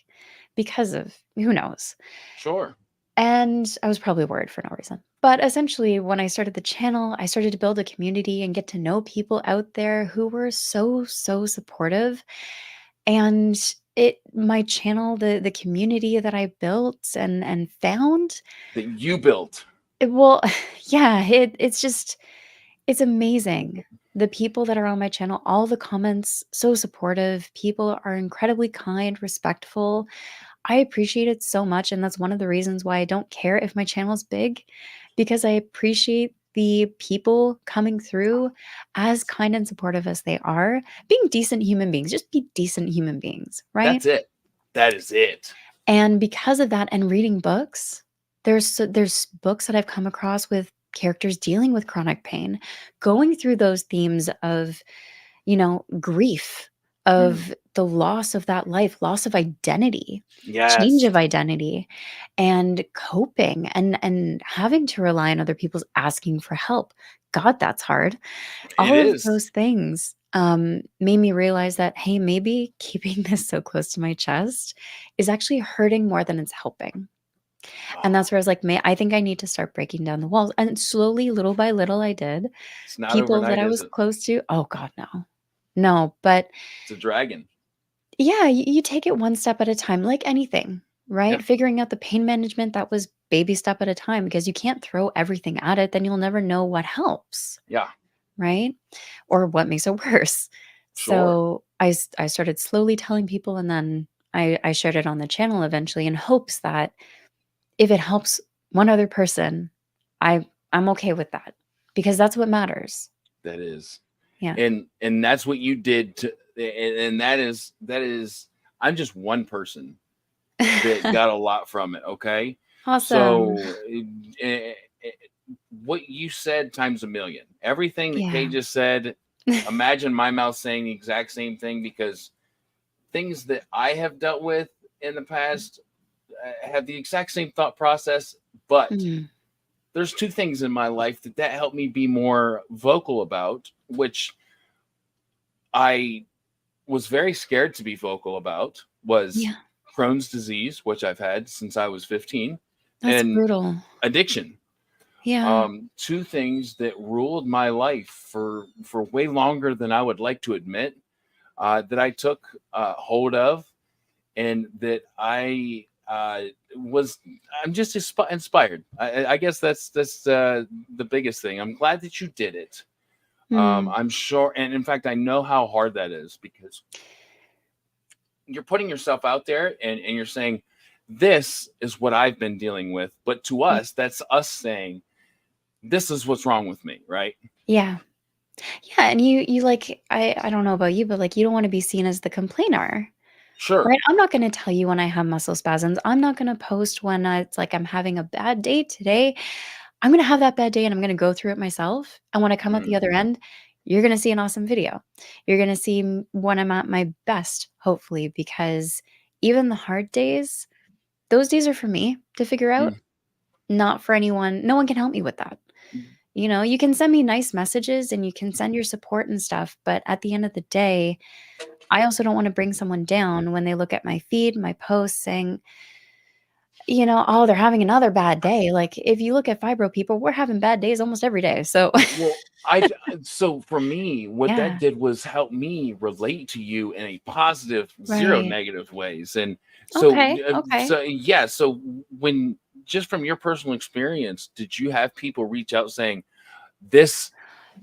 because of who knows. sure. And I was probably worried for no reason. But essentially, when I started the channel, I started to build a community and get to know people out there who were so, so supportive. And my channel, the community that I built and found, That you built. well, yeah, it's amazing. The people that are on my channel, all the comments, so supportive. People are incredibly kind, respectful. I appreciate it so much, and that's one of the reasons why I don't care if my channel's big, because I appreciate the people coming through as kind and supportive as they are, being decent human beings. Just be decent human beings, right? That's it. That is it. And because of that and reading books, there's books that I've come across with characters dealing with chronic pain, going through those themes of, grief, Mm, of the loss of that life, loss of identity, change yes, of identity, and coping and having to rely on other people's asking for help. God, that's hard. it All of is. those things, made me realize that, hey, maybe keeping this so close to my chest is actually hurting more than it's helping. And Oh, that's where I was like, I think I need to start breaking down the walls. And slowly, little by little, I did. it's not People that overnight, I is was it? close to, oh God, no. No, but It's a dragon. yeah, you take it one step at a time, like anything, Yeah, right? Figuring out the pain management, that was baby step at a time because you can't throw everything at it, then you'll never know what helps, yeah, right? Or what makes it worse. sure. So I started slowly telling people, and then I shared it on the channel eventually in hopes that if it helps one other person, I'm okay with that because that's what matters. That is. Yeah. And that's what you did to and that is I'm just one person that got a lot from it, okay? Awesome. So eh, eh, what you said times a million. Everything that Kay Yeah. just said, imagine my mouth saying the exact same thing because things that I have dealt with in the past have the exact same thought process, but Mm, there's two things in my life that helped me be more vocal about, which I was very scared to be vocal about was yeah, Crohn's disease, which I've had since I was 15, that's and brutal. addiction. Yeah. Two things that ruled my life for way longer than I would like to admit, that I took hold of, and that was I'm just inspired. I guess that's the biggest thing. I'm glad that you did it. Mm, I'm sure, and in fact, I know how hard that is because you're putting yourself out there and you're saying, this is what I've been dealing with. But to yeah. us, that's us saying, this is what's wrong with me, right? Yeah. Yeah, and you like I don't know about you, but, like, you don't wanna be seen as the complainer, Sure. right? I'm not gonna tell you when I have muscle spasms. I'm not gonna post when, it's like I'm having a bad day today. I'm gonna have that bad day, and I'm gonna go through it myself, and when I come out the Mm, other end, you're gonna see an awesome video. You're gonna see when I'm at my best, hopefully, because even the hard days, those days are for me to figure out, mm, not for anyone. No one can help me with that. You can send me nice messages and you can send your support and stuff, but at the end of the day, I also don't wanna bring someone down when they look at my feed, my posts saying, "Oh, they're having another bad day." Like, if you look at fibro people, we're having bad days almost every day, so well, so for me, what that yeah, did was help me relate to you in a positive, zero right. negative ways. And so, Okay, okay. yeah. So when just from your personal experience, did you have people reach out saying this?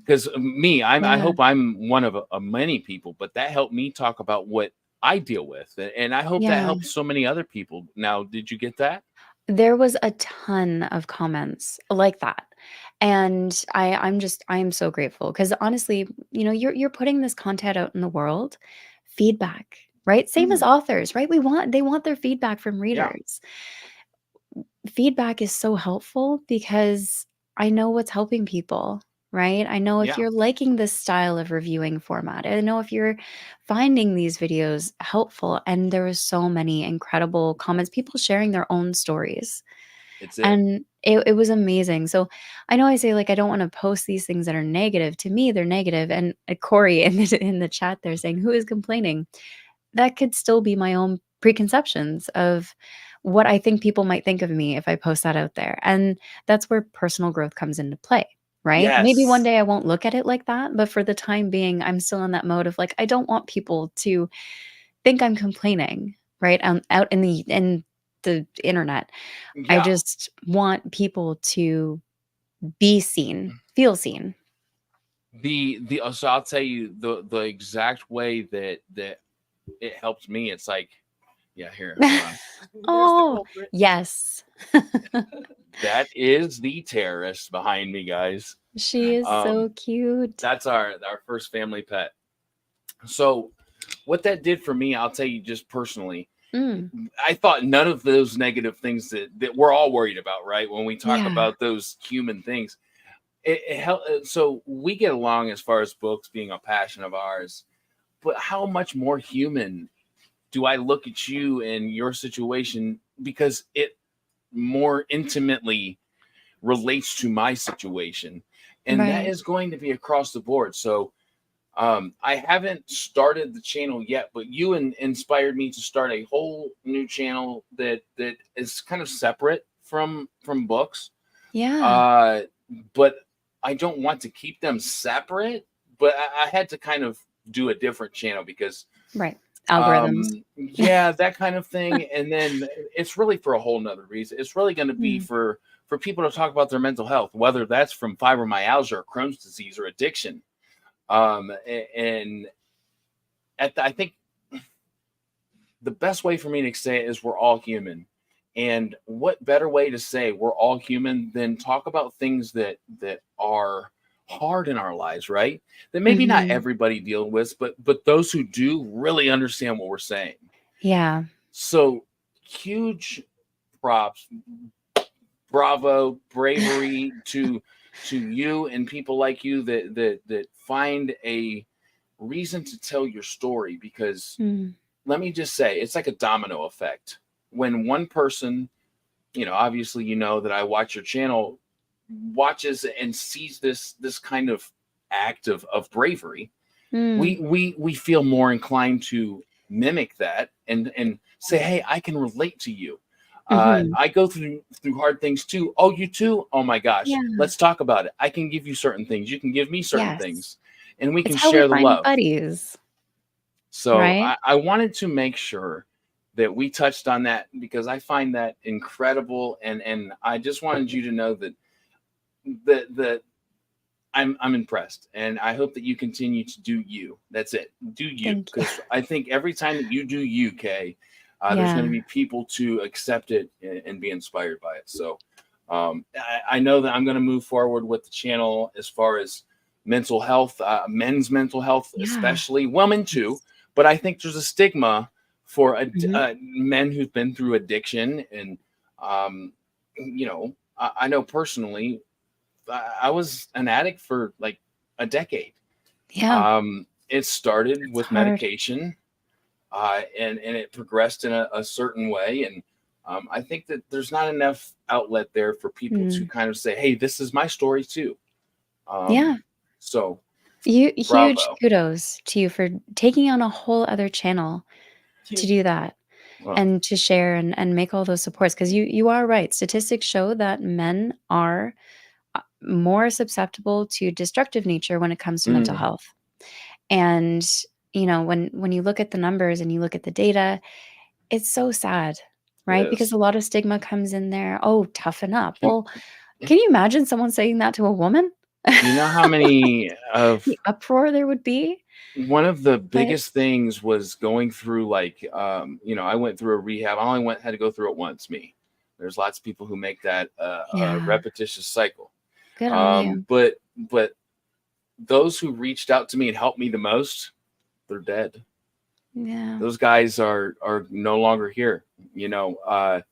Because me, I Yeah, hope I'm one of many people, but that helped me talk about what I deal with, and I hope that yeah. helps so many other people. Now, did you get that? There was a ton of comments like that, and I am so grateful because honestly, you're putting this content out in the world. Feedback, right? Same as Mm, authors, right? They want their feedback from yeah, readers. Feedback is so helpful because I know what's helping people, right? I know if yeah, you're liking this style of reviewing format. I know if you're finding these videos helpful. And there was so many incredible comments, people sharing their own stories. it's it. And it was amazing. So I know I say like I don't want to post these things that are negative. To me, they're negative. And Corey in the chat there saying, who is complaining? That could still be my own preconceptions of what I think people might think of me if I post that out there. And that's where personal growth comes into play, right? Maybe one Yes, day I won't look at it like that, but for the time being, I'm still in that mode of like, I don't want people to think I'm complaining, right? Out in the internet. I yeah. just want people to be seen, feel seen. The so I'll tell you the exact way that it helps me. It's like, yeah, here, hold on. There's the Oh, culprit. yes. That is the terrorist behind me, guys. She is so Um, cute. that's our first family pet. So what that did for me, I'll tell you just personally. Mm, I thought none of those negative things that we're all worried about, right? When we talk yeah, about those human things, it helped. So we get along as far as books being a passion of ours, but how much more human do I look at you and your situation because it more intimately relates to my situation, and that right. is going to be across the board. So I haven't started the channel yet, but you inspired me to start a whole new channel that is kind of separate from books. Yeah, Uh, but I don't want to keep them separate. But I had to kind of do a different channel because right. Algorithms. yeah, that kind of thing. And then it's really for a whole nother reason. It's really going to be Mm, for people to talk about their mental health, whether that's from fibromyalgia or Crohn's disease or addiction. And I think the best way for me to say it is we're all human. And what better way to say we're all human than talk about things that are hard in our lives, right? That maybe not mhm. everybody deal with, but those who do really understand what we're saying. Yeah. So huge props, bravo, bravery to you and people like you that find a reason to tell your story because Mm, let me just say it's like a domino effect. When one person, obviously you know that I watch your channel, watches and sees this kind of act of bravery, mm, we feel more inclined to mimic that and say, hey, I can relate to you. mhm. I go through hard things too. Oh, you too? Oh my gosh, Yeah. let's talk about it. I can give you certain things, you can give me certain Yes. things, and we It's can how we share the find love. buddies, So right? I wanted to make sure that we touched on that because I find that incredible, and I just wanted you to know that I'm impressed, and I hope that you continue to do you. That's it, do you, Thank you. because I think every time that you do you, Kay, there's going to Yeah. be people to accept it and be inspired by it. So I know that I'm going to move forward with the channel as far as mental health, men's mental health, Yeah. especially women too. Yes. But I think there's a stigma for Mhm. men who've been through addiction, and um, I know personally I was an addict for like a decade. Yeah. It started It's with hard. medication, and it progressed in a certain way. And I think that there's not enough outlet there for people to Mm. kind of say, "Hey, this is my story too." Yeah. Um, so, You huge bravo. kudos to you for taking on a whole other channel to do that Well, and to share and make all those supports because you are right. Statistics show that men are more susceptible to destructive nature when it comes to mental mm, health. And when you look at the numbers and you look at the data, it's so sad, it right? Because is. a lot of stigma comes in there. Oh, toughen up. Well, can you imagine someone saying that to a woman? You know how many of The uproar there would be. one of the But biggest things was going through like I went through a rehab. I only went had to go through it once. Me, there's lots of people who make that a yeah, repetitious cycle. good on you. But those who reached out to me and helped me the most, they're dead. Yeah. Those guys are no longer here, you know.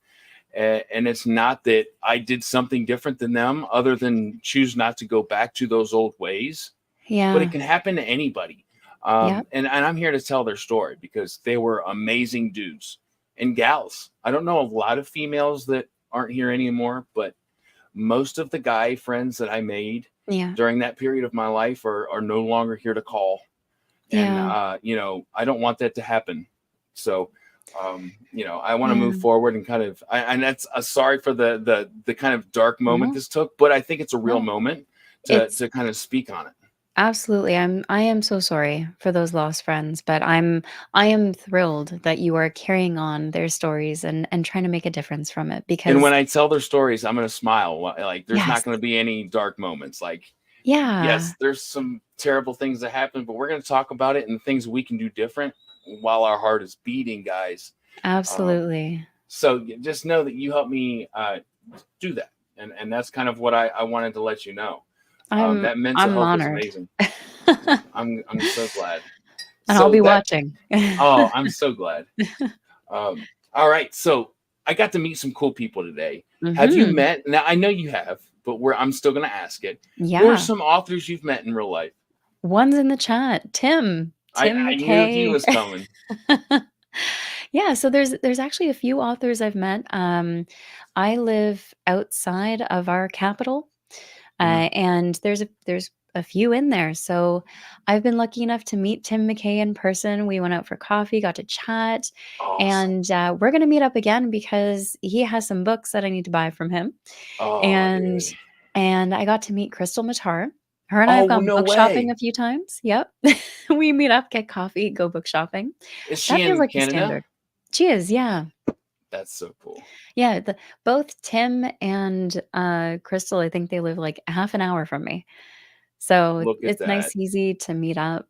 And it's not that I did something different than them other than choose not to go back to those old ways, but it Yeah. can happen to anybody. Yep. And I'm here to tell their story because they were amazing dudes and gals. I don't know a lot of females that aren't here anymore, but most of the guy friends that I made Yeah. during that period of my life are no longer here to call. And, Yeah. you know, I don't want that to happen. So, you know, I want to Yeah. move forward and kind of, and that's sorry for the kind of dark moment No, this took, but I think it's a real no. moment It's to kind of speak on it. absolutely. I am so sorry for those lost friends, but I am thrilled that you are carrying on their stories and trying to make a difference from it And when because I tell their stories, I'm going to smile. Like, there's not yes. going to be any dark moments. Like, Yeah. yes, there's some terrible things that happen, but we're going to talk about it and the things we can do different while our heart is beating, guys. Absolutely. So just know that you helped me do that. And that's kind of what I wanted to let you know. That mental I'm health is honored. amazing. I'm so glad. And I'll So be that watching. oh, I'm so glad. All right, so I got to meet some cool people today. Have you Mhm. met? Now I know you have, but I'm still going to ask it. Who are Yeah. some authors you've met in real life? One's in the chat. Tim I knew he McKay. was coming. Yeah, so there's actually a few authors I've met. I live outside of our capital, Mhm. and there's a few in there. So I've been lucky enough to meet Tim McKay in person. We went out for coffee, got to chat, Awesome. and we're gonna meet up again because he has some books that I need to buy from him. Oh, And dude. I got to meet Crystal Matar. Her and I have Oh, gone no book shopping way. a few times. Yep. We meet up, get coffee, go book shopping. Is she That feels in like the Canada? standard. She is, yeah. That's so cool. Yeah, both Tim and, Crystal, I think they live, like, half an hour from me. So, Look at it's that. nice, easy to meet up.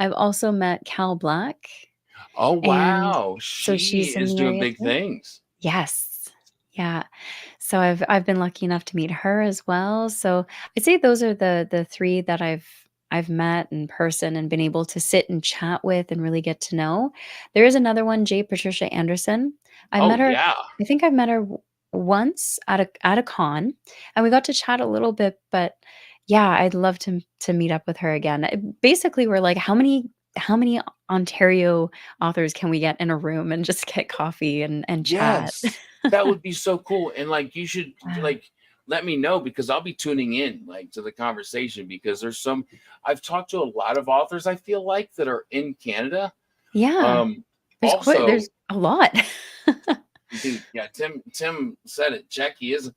I've also met Cal Black, Oh, and wow. so She she's in is the doing area big too. things. Yes. Yeah. So I've been lucky enough to meet her as well. So I'd say those are the 3 that I've met in person and been able to sit and chat with and really get to know. There is another one, J. Patricia Anderson. I Oh, met her yeah. I think I've met her once at a con, and we got to chat a little bit, but yeah, I'd love to meet up with her again. Basically, we're like, how many Ontario authors can we get in a room and just get coffee and chat? Yes. That would be so cool. And like you should Yeah. like let me know because I'll be tuning in like to the conversation because there's some I've talked to a lot of authors I feel like that are in Canada. Yeah. Um There's Also, a lot. dude, yeah, Tim said it. Jackie is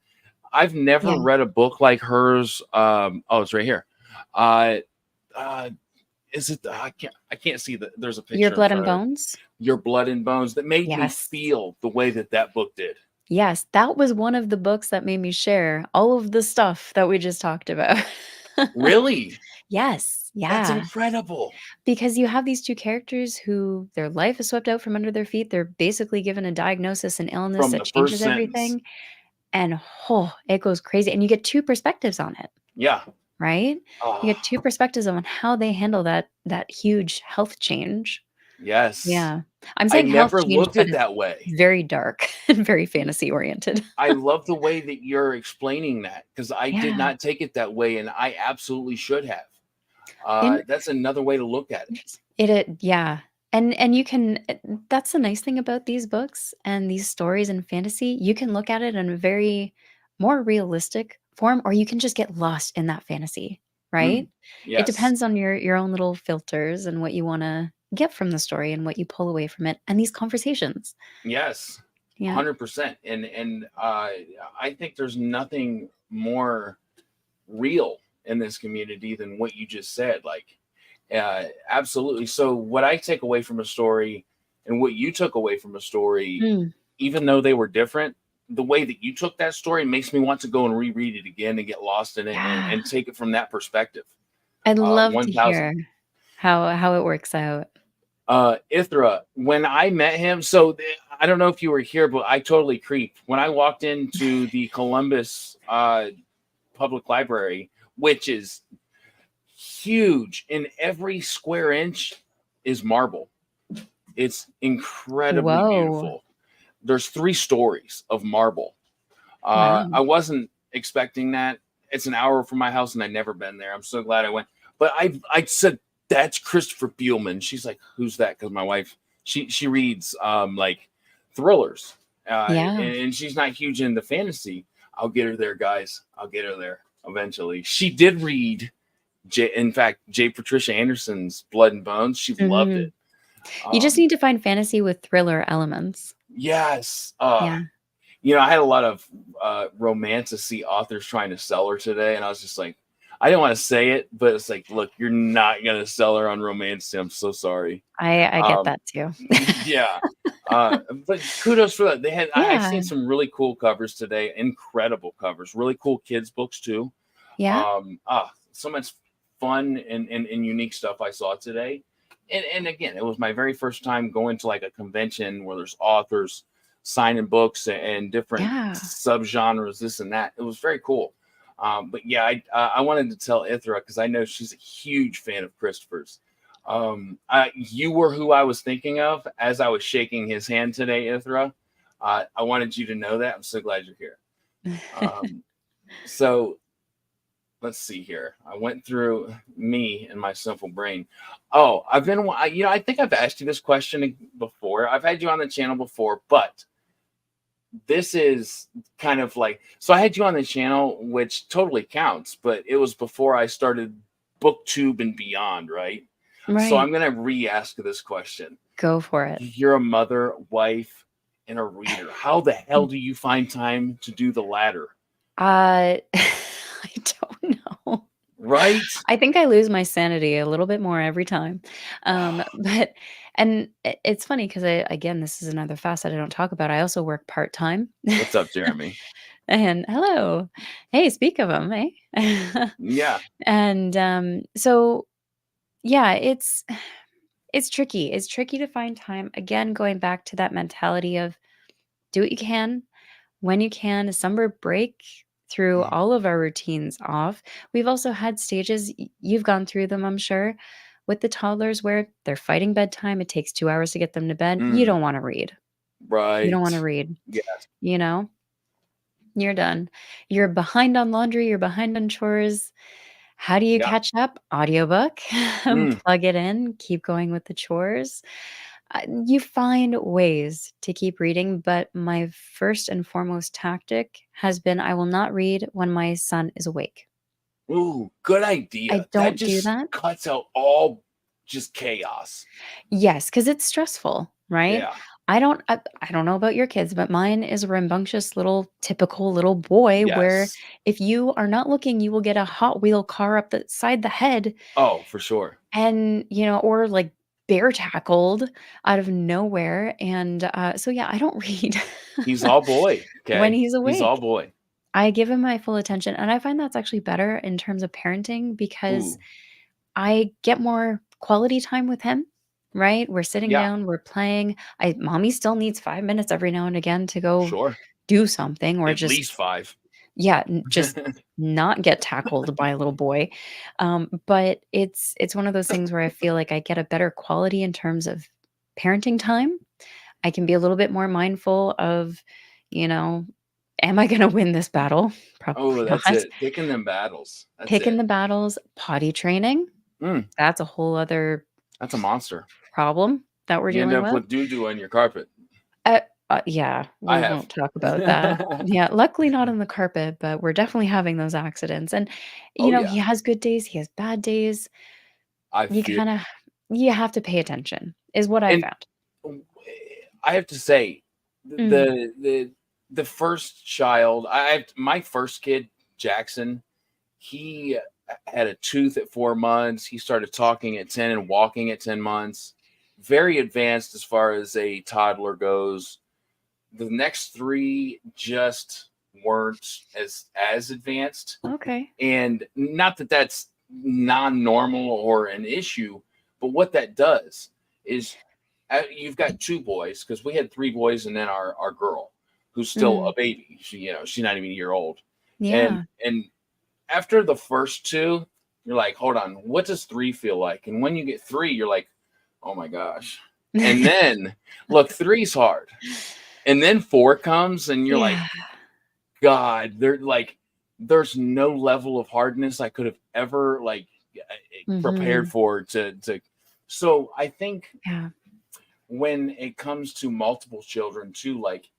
I've never Yeah. read a book like hers. Oh, it's right here. Uh uh is it I can't see that there's a Your picture in Blood and front of it. Bones? Your Blood and Bones that made me Yes. feel the way that that book did. Yes, that was one of the books that made me share all of the stuff that we just talked about. Really? Yes, That's yeah, incredible. because you have these 2 characters who their life is swept out from under their feet, they're basically given a diagnosis and illness From that the first changes sentence. everything, and, oh, it goes crazy, and you get 2 perspectives on it, Yeah. right? You Oh, get 2 perspectives on how they handle that huge health change. yes. Yeah. I'm I saying health never change, looked but at it's that way. very dark and very fantasy oriented. I love the way that you're explaining that because I did Yeah. not take it that way, and I absolutely should have. In That's another way to look at it. Interesting. Yeah. And you can that's the nice thing about these books and these stories and fantasy, you can look at it in a very more realistic form, or you can just get lost in that fantasy, right? Mm, It yes. depends on your own little filters and what you wanna get from the story and what you pull away from it and these conversations. Yes. Yeah. 100%. I think there's nothing more real in this community than what you just said. Like, absolutely. So, what I take away from a story and what you took away from a story, Mm. even though they were different, the way that you took that story makes me want to go and reread it again and get lost in it Yeah. and take it from that perspective. I'd love to 1000. hear how it works out. Ithra, when I met him, so I don't know if you were here, but I totally creeped when I walked into the Columbus Public Library, which is huge, and every square inch is marble. It's incredibly Whoa. beautiful. There's 3 stories of marble. Wow. I wasn't expecting that. It's an hour from my house, and I'd never been there. I'm so glad I went. But I said that's Christopher Bielman. She's like, who's that? Because my wife she reads like thrillers, Yeah. and she's not huge into fantasy. I'll get her there, guys. I'll get her there eventually. She did read, in fact, J. Patricia Anderson's Blood and Bones. She loved Mhm. it. You just Um, need to find fantasy with thriller elements. yes. Yeah. I had a lot of romanticy authors trying to sell her today, and I was just like, I didn't want to say it, but it's like, look, you're not gonna sell her on romance. I'm so sorry. I get Um, that too. yeah, but kudos for that. I've Yeah. seen some really cool covers today, incredible covers, really cool kids books too. Yeah. So much fun and unique stuff I saw today. And again, it was my very first time going to like a convention where there's authors signing books and different Yeah. subgenres, this and that. It was very cool. But yeah, I wanted to tell Ithra because I know she's a huge fan of Christopher's. You were who I was thinking of as I was shaking his hand today, Ithra. I wanted you to know that. I'm so glad you're here. So let's see here. I went through me and my simple brain. Oh, I think I've asked you this question before. I've had you on the channel before, but this is kind of like, so I had you on the channel, which totally counts, but it was before I started Booktube and beyond, right? So I'm Right. going to re-ask this question. Go for it. You're a mother, wife, and a reader. How the hell do you find time to do the latter? I don't know. Right? I think I lose my sanity a little bit more every time. But and it's funny because again, this is another facet I don't talk about. I also work part-time. What's up, Jeremy? And hello. Hey, speak of them, eh? Yeah. And, so, yeah, it's tricky. It's tricky to find time. Again, going back to that mentality of do what you can when you can, a summer break through Mm. all of our routines off. We've also had stages, you've gone through them, I'm sure, with the toddlers where they're fighting bedtime. It takes 2 hours to get them to bed. You Mm. don't want to read. You don't want to Right. read, Yes. you know? You're done. You're behind on laundry, you're behind on chores. How do you Yeah. catch up? Audiobook, Mm. plug it in, keep going with the chores. You find ways to keep reading, but my first and foremost tactic has been I will not read when my son is awake. Ooh, good I idea. That don't do just that. cuts out all just chaos. Yes, because it's stressful, right? Yeah. I don't know about your kids, but mine is a rambunctious little typical little boy where Yes. if you are not looking, you will get a Hot Wheel car up the side the head Oh, for sure. and, or like bear tackled out of nowhere. And so, yeah, I don't read He's all boy. when Okay. he's He's all awake. boy. I give him my full attention. And I find that's actually better in terms of parenting because Ooh. I get more quality time with him, right? We're sitting Yeah. down, we're playing. Mommy still needs 5 minutes every now and again to go Sure. do something or At just, least 5. yeah, just not get tackled by a little boy. But it's one of those things where I feel like I get a better quality in terms of parenting time. I can be a little bit more mindful of, you know, am I going to win this battle? Oh, Probably that's not. it. Picking them battles. That's Picking it. the battles, potty training. Mm, That's a whole other that's a monster. problem that we're You end dealing up with. with doo-doo on your carpet. Uh, yeah, I we have. won't talk about that. Yeah, luckily not on the carpet, but we're definitely having those accidents. And, Oh, he yeah. has good days, he has bad days. I You feel. kinda you have to pay attention is what I And found. I have to say, Mm, the first child, my first kid, Jackson, he had a tooth at 4 months. He started talking at 10 and walking at 10 months. Very advanced as far as a toddler goes. The next 3 just weren't as advanced. okay. And not that that's non-normal or an issue, but what that does is you've got 2 boys because we had 3 boys and then our girl who's still a Mm, baby. She's not even a year old. And yeah. and after the first 2, you're like, hold on, what does 3 feel like? And when you get 3, you're like, oh my gosh. And then look, three's hard. And then four comes and you're like, Yeah. God, there's no level of hardness I could have ever prepared Mhm. for to so I think Yeah. when it comes to multiple children too, like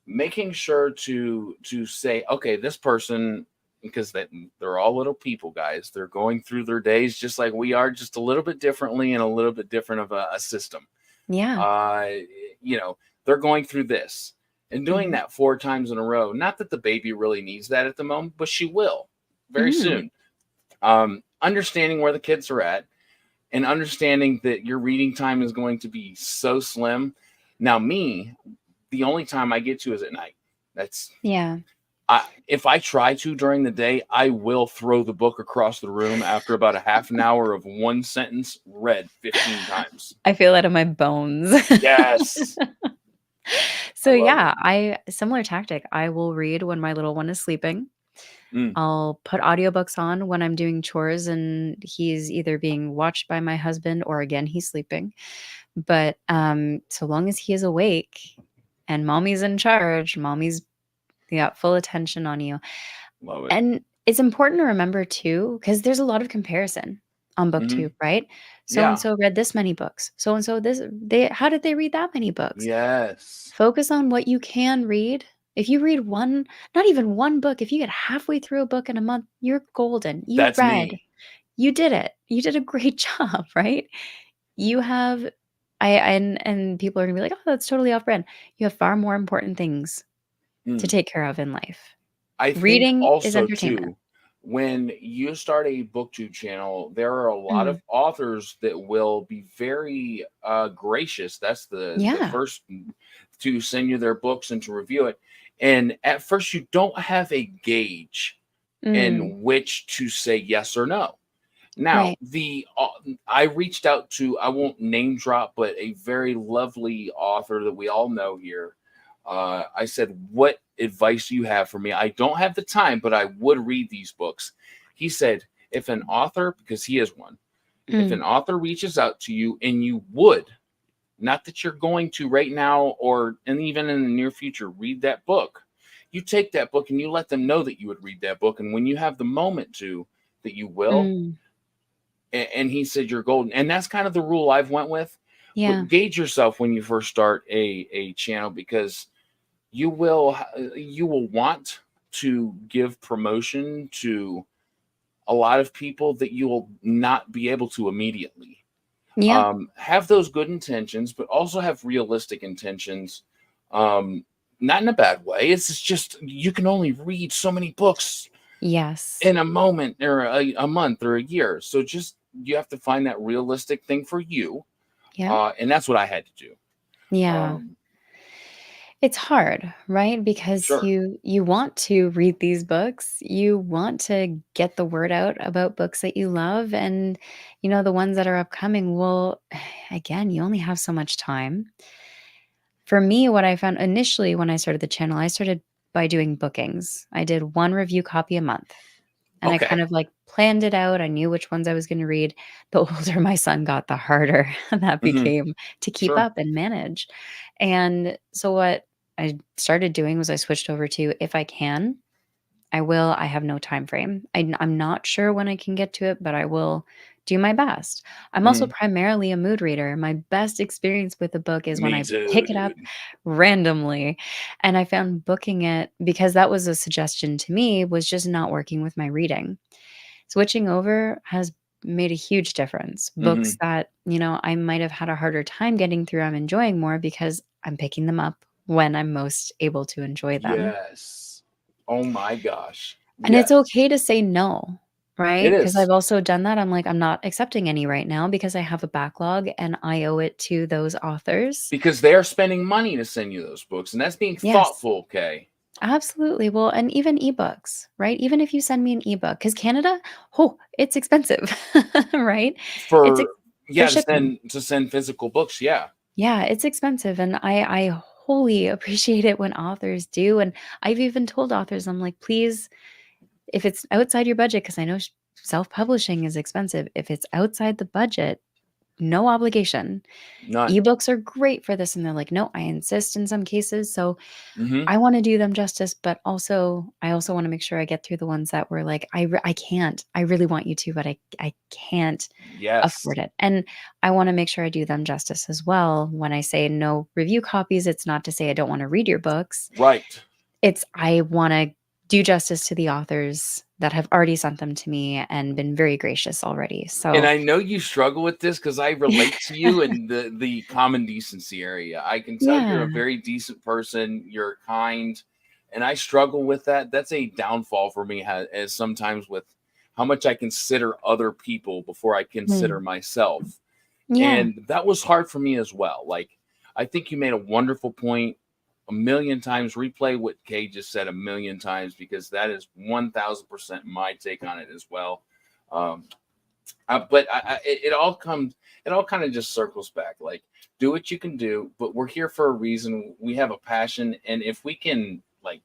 making sure to say, okay, this person, because they're all little people, guys, they're going through their days just like we are, just a little bit differently and a little bit different of a system. Yeah. uh they're going through this and doing Mhm. that four times in a row. Not that the baby really needs that at the moment, but she will very Mm. soon. Understanding where the kids are at and understanding that your reading time is going to be so slim. Now, me, the only time I get to is at night. That's Yeah. if I try to during the day, I will throw the book across the room after about a half an hour of one sentence read 15 times. I feel that in my bones. Yes, I So, love it. yeah, I similar tactic. I will read when my little one is sleeping. Mm, I'll put audiobooks on when I'm doing chores and he's either being watched by my husband or again, he's sleeping. But, so long as he is awake and mommy's in charge, mommy's got full attention on you. love it. And it's important to remember too, because there's a lot of comparison on Hmm. Booktube, right? So and Yeah. so read this many books. So and so this they how did they read that many books? Yes. Focus on what you can read. If you read one, not even one book, if you get halfway through a book in a month, you're golden. You That's read. me. You did it. You did a great job, right? You have and people are gonna be like, "Oh, that's totally off brand." You have far more important things to Mm. take care of in life. I think Reading is also entertainment. too, when you start a booktube channel, there are a lot Mm. of authors that will be very gracious. That's the Yeah. first to send you their books and to review it. And at first, you don't have a gauge Mm. in which to say yes or no. Now, Right. the I reached out to, I won't name drop, but a very lovely author that we all know here. I said, "What advice do you have for me? I don't have the time, but I would read these books." He said, "If an author, because he is one, if Mm. an author reaches out to you and you would, not that you're going to right now or and even in the near future, read that book, you take that book and you let them know that you would read that book, and when you have the moment to, that you will." Mm. And he said you're golden, and that's kind of the rule I've went with. Yeah. But gauge yourself when you first start a channel, because you will want to give promotion to a lot of people that you will not be able to immediately. Yeah. Have those good intentions, but also have realistic intentions. um, Not in a bad way. It's just you can only read so many books Yes. in a moment or a month or a year. So just you have to find that realistic thing for you, Yep. and that's what I had to do. Yeah. Um, It's hard, right? Because sure. you want to read these books. You want to get the word out about books that you love and the ones that are upcoming. Well, again, you only have so much time. For me, what I found initially when I started the channel, I started by doing bookings. I did one review copy a month. And I kind Okay. of, like, planned it out, I knew which ones I was gonna read. The older my son got, the harder that Hmm. became to keep Sure. up and manage. And so what I started doing was I switched over to if I can, I will. I have no time frame. I'm not sure when I can get to it, but I will do my best. I'm also Hmm. primarily a mood reader. My best experience with a book is when Me I too, pick it up dude. randomly, and I found booking it because that was a suggestion to me, was just not working with my reading. Switching over has made a huge difference. Books Hmm. that, I might have had a harder time getting through, I'm enjoying more because I'm picking them up when I'm most able to enjoy them. Yes. Oh my gosh. And it's Yes. okay to say no, It right? Because 'Cause is. I've also done that. I'm like, "I'm not accepting any right now because I have a backlog and I owe it to those authors." Because they are spending money to send you those books, and that's being Yes, thoughtful. Okay. absolutely. Well, and even ebooks, right? Even if you send me an ebook, because Canada, oh, it's expensive, right? It's ex For for yeah, to shipping. send physical books. Yeah. Yeah, it's expensive, and I wholly appreciate it when authors do, and I've even told authors, I'm like, "Please, if it's outside your budget, because I know self-publishing is expensive. If it's outside the budget, no obligation. None. Ebooks are great for this, and they're like, no, I insist in some cases. So Hmm. I want to do them justice, but also I also want to make sure I get through the ones that were like, I can't. I really want you to, but I can't Yes. afford it. And I want to make sure I do them justice as well. When I say no review copies, it's not to say I don't want to read your books. Right. It's I want to do justice to the authors that have already sent them to me and been very gracious already. And So I know you struggle with this because I relate to you in the common decency area. I can tell you're yeah, a very decent person. You're kind, and I struggle with that. That's a downfall for me, as sometimes with how much I consider other people before I consider mm, myself. yeah, And that was hard for me as well. Like, I think you made a wonderful point a million times. Replay what Kay just said a million times because that is 1000% my take on it as well. Um, but it all comes, it all kind of just circles back. Like, do what you can do, but we're here for a reason. We have a passion, and if we can like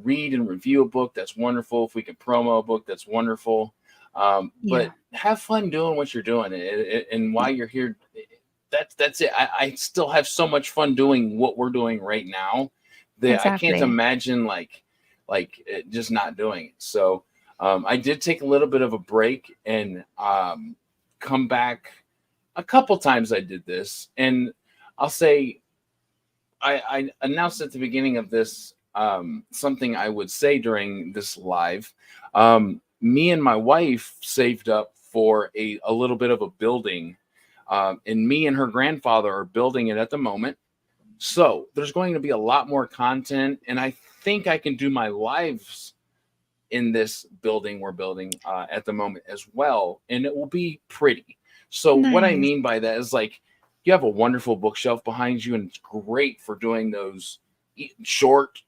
read and review a book, that's wonderful. If we can promo a book, that's wonderful. But yeah, have fun doing what you're doing, and while you're here, that's it. I still have so much fun doing what we're doing right now that I can't exactly. imagine just not doing it. So I did take a little bit of a break and come back a couple times. I did this, and I'll say I announced at the beginning of this something I would say during this live. Me and my wife saved up for a little bit of a building, and me and her grandfather are building it at the moment. So there's going to be a lot more content, and I think I can do my lives in this building we're building at the moment as well, and it will be pretty. So what I Nice. mean by that is like you have a wonderful bookshelf behind you, and it's great for doing those short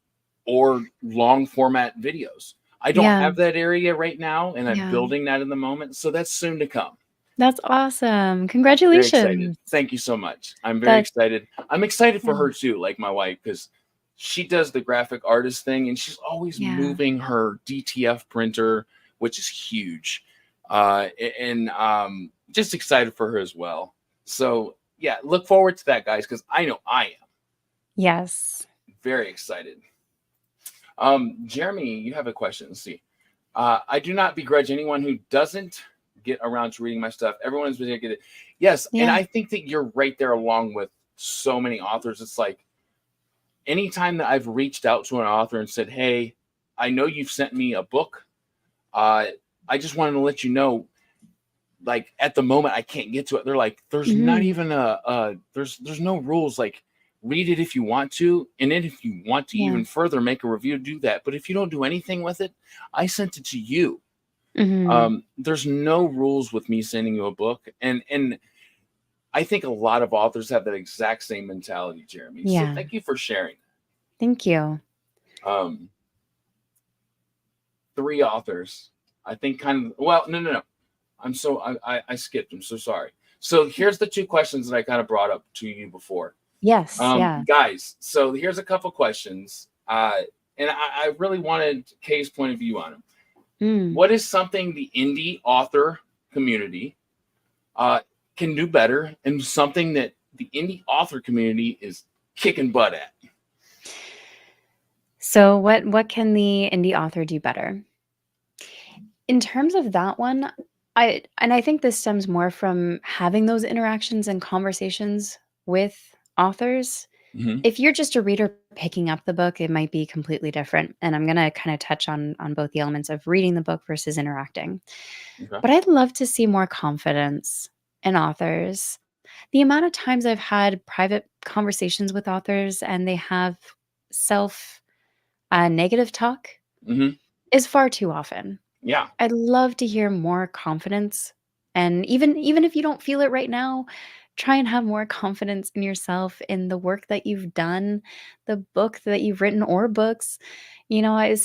or long format videos. I don't Yeah, have that area right now, and I'm yeah. building that in the moment, so that's soon to come. That's awesome. Very excited. Congratulations. Thank you so much. I'm very That's excited. I'm excited for yeah, her too, like my wife, because she does the graphic artist thing and she's always yeah. moving her DTF printer, which is huge. And just excited for her as well. So yeah, look forward to that, guys, because I know I am Yes. very excited. Jeremy, you have a question. Let's see. I do not begrudge anyone who doesn't get around to reading my stuff. Everyone is going to get it. Yes, and Yeah. I think that you're right there along with so many authors. It's like anytime that I've reached out to an author and said, "Hey, I know you've sent me a book. Uh, I just wanted to let you know, like at the moment I can't get to it." They're like, "There's not Mhm. even there's no rules. Like, read it if you want to, and then if you want to Yeah. even further make a review, do that. But if you don't do anything with it, I sent it to you." Mhm. There's no rules with me sending you a book, and I think a lot of authors have that exact same mentality, Jeremy. So Yeah. thank you for sharing. Thank you. Um, three authors, I think, kind of. Well, no. I skipped. I'm so sorry. So here's the two questions that I kind of brought up to you before, Yes, yeah. guys. So here's a couple questions, and I really wanted Kay's point of view on them. Mm. What is something the indie author community uh, can do better, and something that the indie author community is kicking butt at? So what can the indie author do better? In terms of that one, I think this stems more from having those interactions and conversations with authors. Mm-hmm. If you're just a reader picking up the book, it might be completely different, and I'm gonna kinda touch on both the elements of reading the book versus interacting. Okay. But I'd love to see more confidence in authors. The amount of times I've had private conversations with authors and they have self negative talk Mm-hmm. is far too often. Yeah. I'd love to hear more confidence, and even if you don't feel it right now, try and have more confidence in yourself, in the work that you've done, the book that you've written or books. You know,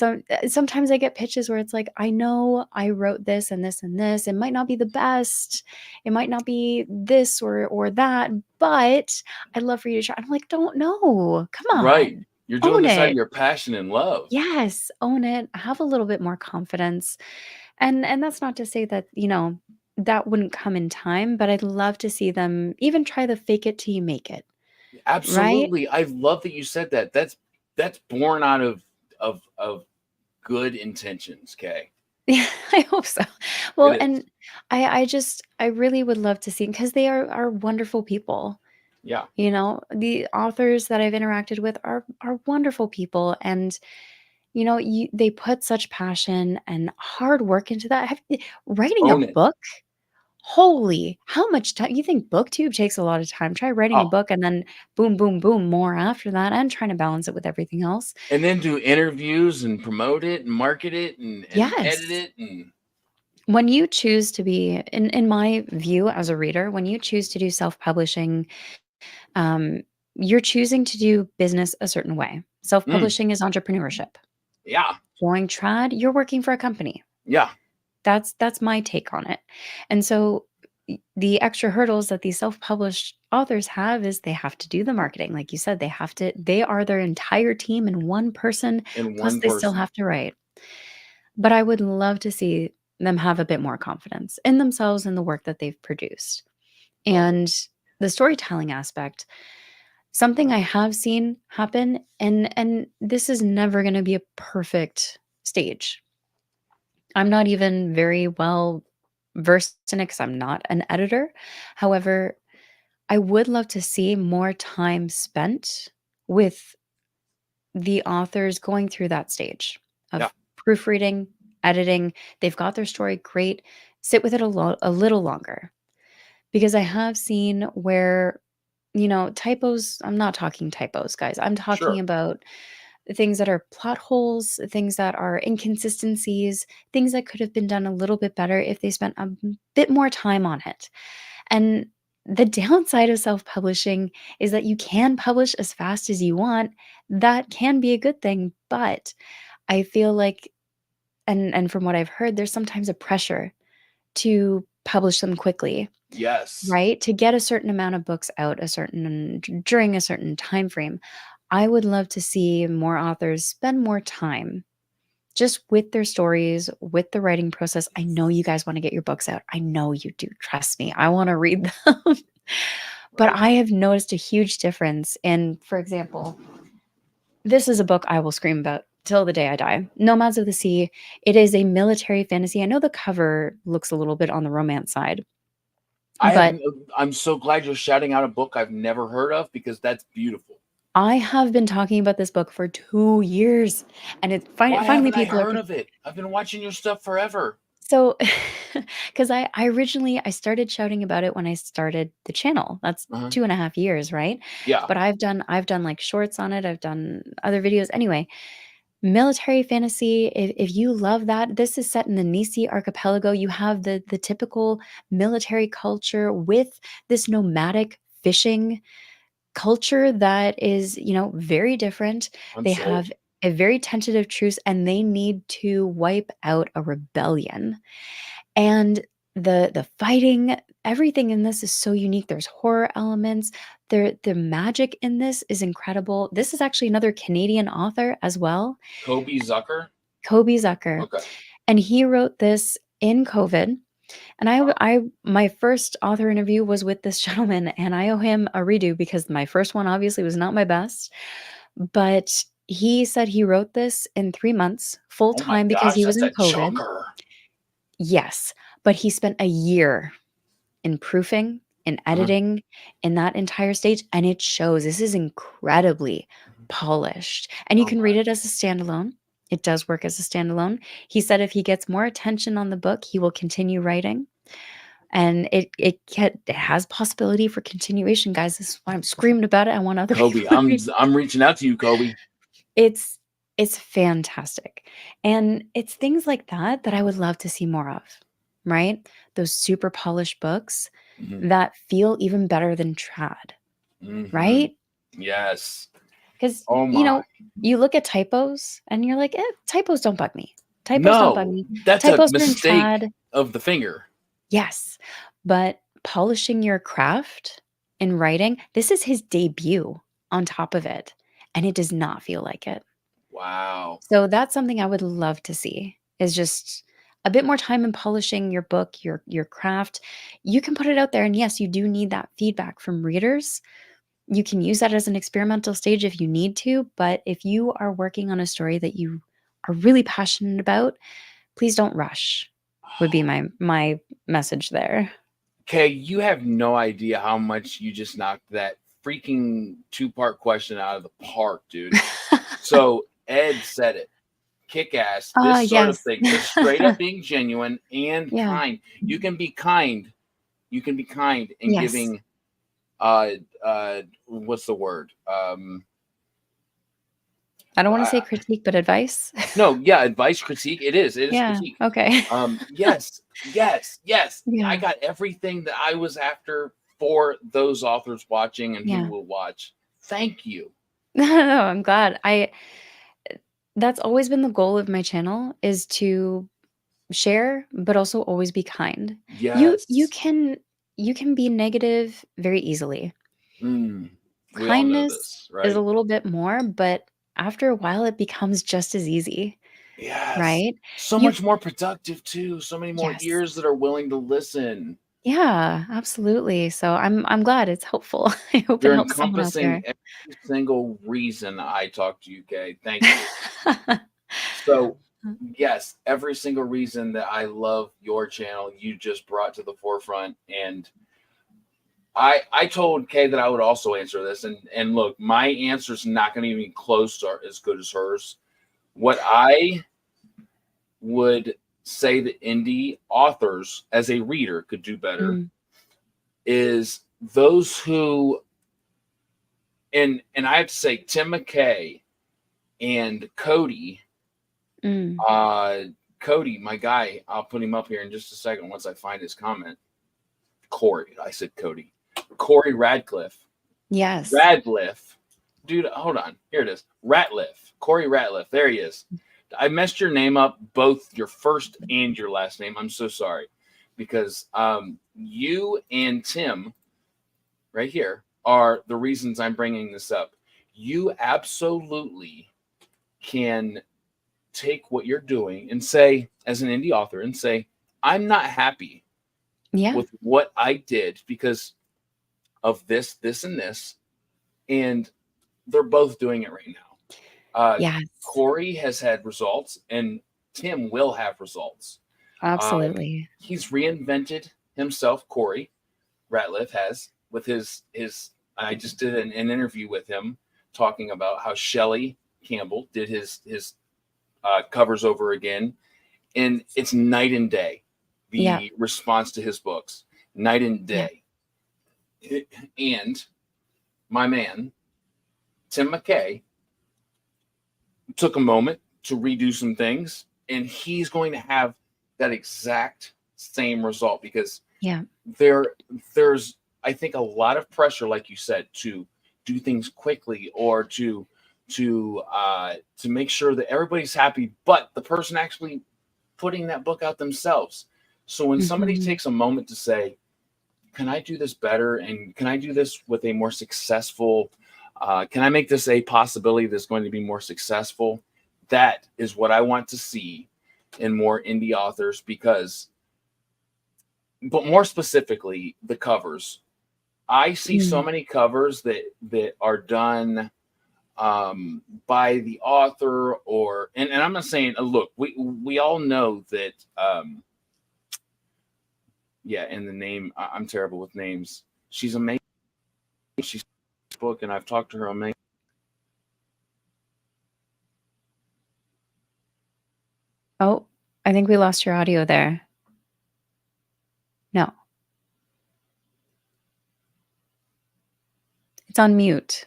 sometimes I get pitches where it's like, "I know I wrote this and this and this. It might not be the best. It might not be this or that, but I'd love for you to try." I'm like, "Don't know. Come Right. on. You're doing Own this out of it." your passion and love. Yes, own it. Have a little bit more confidence. And that's not to say that, that wouldn't come in time, but I'd love to see them even try the fake it till you make it, right? Absolutely. I love that you said that. That's born out of good intentions, Kay. Yeah, I hope so. It Well, is. and I really would love to see because they are wonderful people. Yeah. You know, the authors that I've interacted with are wonderful people, and they put such passion and hard work into that. Writing a Own it. book, holy, how much time? You think Booktube takes a lot of time? Try writing a Oh, book and then boom, boom, boom, more after that, and trying to balance it with everything else. and then do interviews and promote it and market it and edit Yes. it and When you choose to be, in my view as a reader, when you choose to do self-publishing, um, you're choosing to do business a certain way. mm, Self-publishing is entrepreneurship. yeah. Going trad, you're working for a company. Yeah. That's my take on it. And so the extra hurdles that these self-published authors have is they have to do the marketing. Like you said, they are their entire team in one person, In plus one they still person. have to write. But I would love to see them have a bit more confidence in themselves and the work that they've produced. Love it. And the storytelling aspect, something I have seen happen, and this is never going to be a perfect stage. I'm not even very well versed in it because I'm not an editor. However, I would love to see more time spent with the authors going through that stage Yeah. of proofreading, editing. They've got their story great. Sit with it a little longer because I have seen where, typos. I'm not talking typos, guys. I'm talking Sure. about things that are plot holes, things that are inconsistencies, things that could have been done a little bit better if they spent a bit more time on it. And the downside of self publishing is that you can publish as fast as you want. That can be a good thing. But I feel like, and from what I've heard, there's sometimes a pressure to publish them quickly, Yes. right? To get a certain amount of books out during a certain time frame. I would love to see more authors spend more time just with their stories, with the writing process. I know you guys want to get your books out. I know you do. Trust me. I want to read them. But Right. I have noticed a huge difference in, for example, this is a book I will scream about till the day I die. Nomads of the Sea. It is a military fantasy. I know the cover looks a little bit on the romance side, I have. but I'm so glad you're shouting out a book I've never heard of because that's beautiful. I have been talking about this book for 2 years, and it's Why finally haven't I people are heard of it? I've been watching your stuff forever. so, because I originally I started shouting about it when I started the channel. That's Uh-huh. 2.5 years, right? Yeah. But I've done, like, shorts on it, I've done other videos. Anyway, military fantasy, if you love that, this is set in the Nisi Archipelago. You have the typical military culture with this nomadic fishing culture that is, very different. I'm They sold. have a very tentative truce, and they need to wipe out a rebellion. And the fighting, everything in this is so unique. There's horror elements. The magic in this is incredible. This is actually another Canadian author as well, Kobe Zucker. Kobe Zucker, Okay. and he wrote this in COVID. And Wow. my first author interview was with this gentleman, and I owe him a redo because my first one obviously was not my best. But he said he wrote this in 3 months full Oh my time because gosh, he was that's in a COVID. chunker. Yes, but he spent a year in proofing, in Uh-huh. editing, in that entire stage, and it shows. This is incredibly polished, and you Oh can my. read it as a standalone. It does work as a standalone. He said if he gets more attention on the book, he will continue writing, and it has possibility for continuation, guys. This is why I'm screaming about it. I want other Kobe, people to read. I'm reaching out to you, Kobe. It's it's fantastic, and it's things like that that I would love to see more of, right? Those super polished books Hmm. that feel even better than trad, Hmm. right? Yes. Because Oh my. you look at typos and you're like, typos don't bug me. Typos don't bug No, me. that's a Typos are in mistake trad, of the finger. yes, but polishing your craft in writing, this is his debut on top of it, and it does not feel like it. Wow. So that's something I would love to see, is just a bit more time in polishing your book, your craft, you can put it out there. And yes, you do need that feedback from readers. You can use that as an experimental stage if you need to, but if you are working on a story that you are really passionate about, please don't rush, would be my message there. Okay, you have no idea how much you just knocked that freaking 2-part question out of the park, dude. So Ed said it. Kick ass, this sort of Yes. thing. Just straight up being genuine and Yeah. kind. You can be kind. You can be kind in Yes. giving what's the word? I don't want to say critique, but advice. No, yeah, advice, critique. It is Yeah. critique. Okay. Yes. Yeah. I got everything that I was after for those authors watching and Yeah. who will watch. Thank you. No, I'm glad. That's always been the goal of my channel, is to share, but also always be kind. Yes. You can be negative very easily. We all know Kindness this, is right? a little bit more, but after a while it becomes just as easy, Yes. right? So You much more productive too. So many more Yes. ears that are willing to listen. Yeah, absolutely. So I'm glad it's helpful. I hope You're it helps someone out encompassing there. every single reason I talk to you, Kay. Thank you. So, yes, every single reason that I love your channel, you just brought to the forefront. And I told Kay that I would also answer this. And look, my answer's not going to be close to as good as hers. What I would say that indie authors, as a reader, could do better is those who, and I have to say, Tim McKay and Cody, Cody, my guy, I'll put him up here in just a second once I find his comment. Corey, I said Cody. Corey Radcliffe. Yes. Radcliffe. Dude, hold on. Here it is. Ratliff. Corey Ratliff. There he is. I messed your name up, both your first and your last name. I'm so sorry. Because you and Tim, right here, are the reasons I'm bringing this up. You absolutely can take what you're doing and say, as an indie author, and say, I'm not happy with what I did because of this, this, and this. And they're both doing it right now. Yes. Corey has had results, and Tim will have results. Absolutely. He's reinvented himself. Corey Ratliff has, with his. I just did an interview with him talking about how Shelley Campbell did his covers over again, and it's night and day. The response to his books, night and day. And my man, Tim McKay, took a moment to redo some things, and he's going to have that exact same result because there's, I think, a lot of pressure, like you said, to do things quickly or to make sure that everybody's happy, but the person actually putting that book out themselves. So when somebody takes a moment to say, can I do this better? And can I do this with a more successful, can I make this a possibility that's going to be more successful? That is what I want to see in more indie authors but more specifically, the covers. I see so many covers that are done by the author and I'm not saying, look, we all know that, and the name, I'm terrible with names. She's amazing. She's book, and I've talked to her amazing. Oh, I think we lost your audio there. No. It's on mute.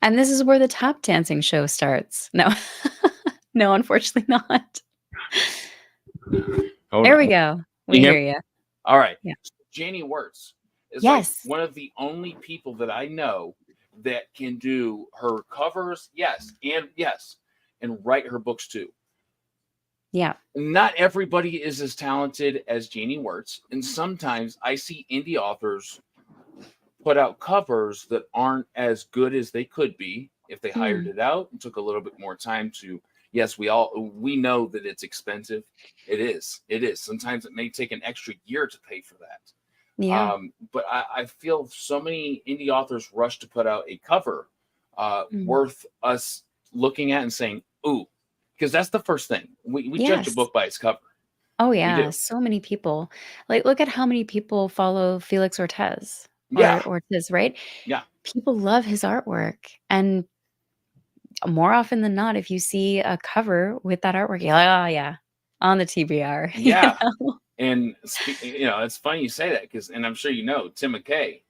And this is where the tap dancing show starts. No. No, unfortunately not. There we go. We hear you. All right. Yeah. Janie Wirtz is like one of the only people that I know that can do her covers, and write her books too. Yeah. Not everybody is as talented as Janie Wirtz, and sometimes I see indie authors put out covers that aren't as good as they could be if they hired it out and took a little bit more time to Yes, we know that it's expensive. It is. Sometimes it may take an extra year to pay for that. Yeah. But I feel so many indie authors rush to put out a cover Mm. worth us looking at and saying, ooh, because that's the first thing. We judge a Yes. book by its cover. Oh, We yeah, do. so many people. Like, look at how many people follow Felix Ortiz Yeah. or Ortiz, right? Yeah. People love his artwork, and more often than not, if you see a cover with that artwork, you're like, "Oh, yeah, on the TBR," you Yeah. know? And it's funny you say that because, and I'm sure Tim McKay,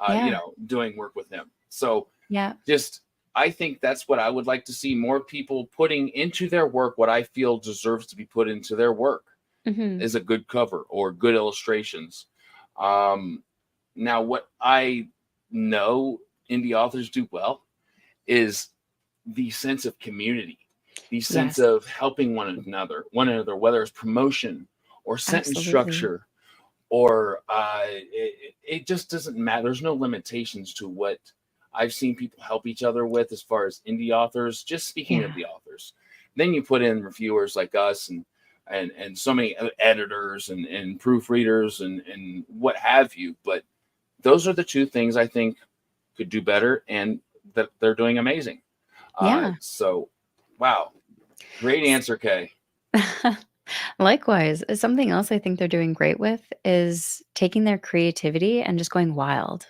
Yeah, doing work with him. So yeah, just, I think that's what I would like to see more people putting into their work. What I feel deserves to be put into their work mhm, is a good cover or good illustrations. Um, Now, what I know indie authors do well is the sense of community, the sense yes, of helping one another, whether it's promotion or sentence absolutely. structure, or it just doesn't matter. There's no limitations to what I've seen people help each other with as far as indie authors. Just speaking of Yeah, the authors, then you put in reviewers like us and so many editors and proofreaders and what have you. But those are the two things I think could do better, and that they're doing amazing. yeah. So, wow, great answer, Kay. Likewise, something else I think they're doing great with is taking their creativity and just going wild,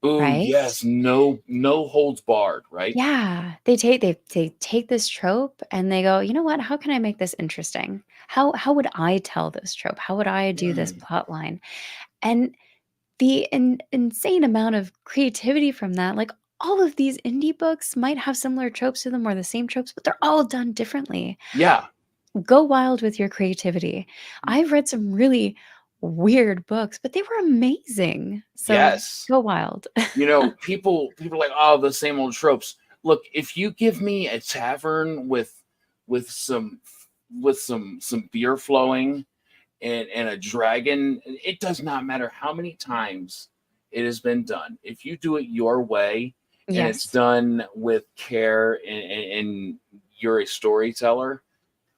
Oh right? yes, no holds barred, right? Yeah, they take this trope and they go, "You know what? How can I make this interesting? How would I tell this trope? How would I do this Mm, plot line?" And the insane amount of creativity from that, like, all of these indie books might have similar tropes to them or the same tropes, but they're all done differently. yeah. Go wild with your creativity. I've read some really weird books, but they were amazing. So, Yes. go wild. People are like, oh, the same old tropes. Look, if you give me a tavern with some with some beer flowing and a dragon, it does not matter how many times it has been done. If you do it your way and it's Yes. done with care and you're a storyteller,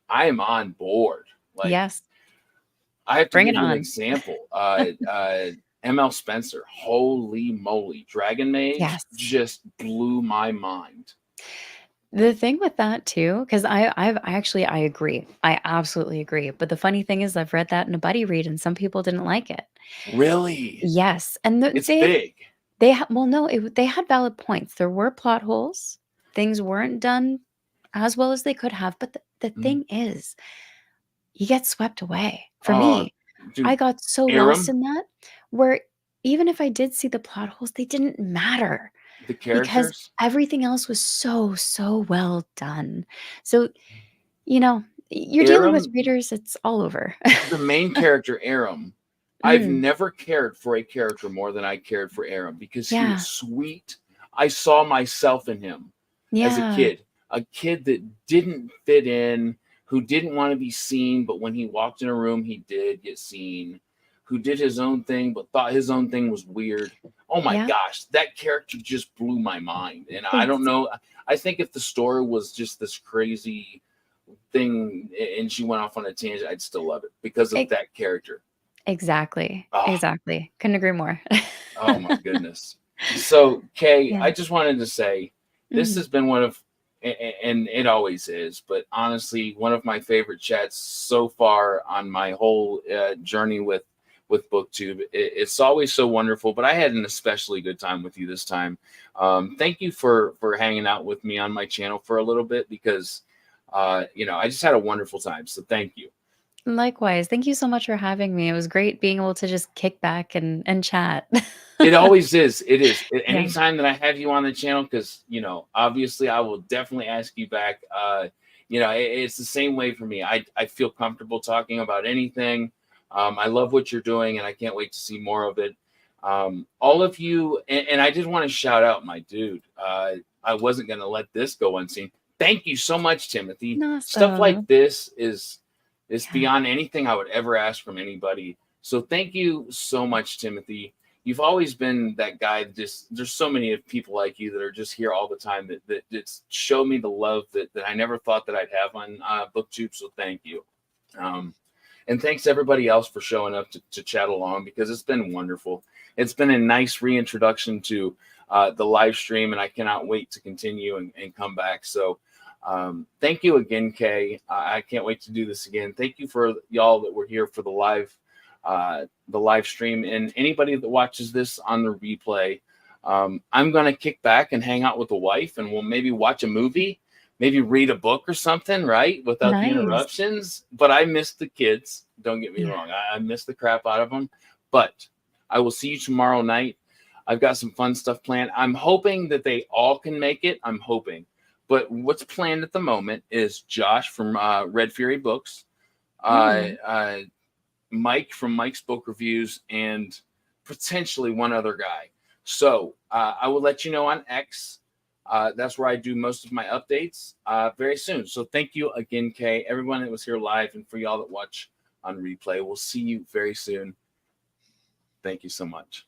I'm on board. Like, Yes. I have to Bring it give you an on. example. ML Spencer, holy moly, Dragon Mage Yes. just blew my mind. The thing with that too, because I actually I agree. I absolutely agree. But the funny thing is I've read that in a buddy read and some people didn't like it. Really, Yes, and it's big. well, no, they had valid points. There were plot holes. Things weren't done as well as they could have, but the Mhm. thing is, you get swept away. For Oh, me, I dude, got so lost Aram, in that where even if I did see the plot holes, they didn't matter the because characters, everything else was so, so well done. So, you know, you're dealing with Aram, readers, it's all over. the main character, Aram. I've Mm, never cared for a character more than I cared for Aram because he was yeah, sweet. I saw myself in him as yeah, a kid that didn't fit in, who didn't want to be seen, but when he walked in a room, he did get seen, who did his own thing, but thought his own thing was weird. Oh my yeah. gosh, that character just blew my mind. And I don't Ex know. I think if the story was just this crazy thing and she went off on a tangent, I'd still love it because of e that character. exactly, Oh, exactly. Couldn't agree more. oh my goodness. So, Kay, Yeah. I just wanted to say this Mm. has been one of, and it always is, but honestly, one of my favorite chats so far on my whole journey with BookTube. It's always so wonderful, but I had an especially good time with you this time. Thank you for hanging out with me on my channel for a little bit because I just had a wonderful time. So thank you. Likewise, thank you so much for having me. It was great being able to just kick back and chat. It always is. It is. Yeah. Anytime that I have you on the channel, because obviously, I will definitely ask you back. It's the same way for me. I feel comfortable talking about anything. I love what you're doing, and I can't wait to see more of it. All of you, and I did want to shout out my dude. I wasn't going to let this go unseen. Thank you so much, Timothy. Stuff like Awesome. this is Yeah. beyond anything I would ever ask from anybody. So thank you so much, Timothy. you've always been that guy. Just there's so many of people like you that are just here all the time that just show me the love that I never thought that I'd have on BookTube. So thank you. Um, and thanks everybody else for showing up to chat along, because it's been wonderful. It's been a nice reintroduction to the live stream, and I cannot wait to continue and come back. So thank you again, Kay. I can't wait to do this again. Thank you for y'all that were here for the live stream, and anybody that watches this on the replay. I'm going to kick back and hang out with the wife, and we'll maybe watch a movie, maybe read a book or something, right? Without the Nice. interruptions. But I miss the kids. Don't get me wrong. I miss the crap out of them. But I will see you tomorrow night. I've got some fun stuff planned. I'm hoping that they all can make it. I'm hoping. But what's planned at the moment is Josh from Red Fury Books, Mike from Mike's Book Reviews, and potentially one other guy. So I will let you know on X. That's where I do most of my updates very soon. So thank you again, Kay, everyone that was here live, and for y'all that watch on replay. We'll see you very soon. Thank you so much.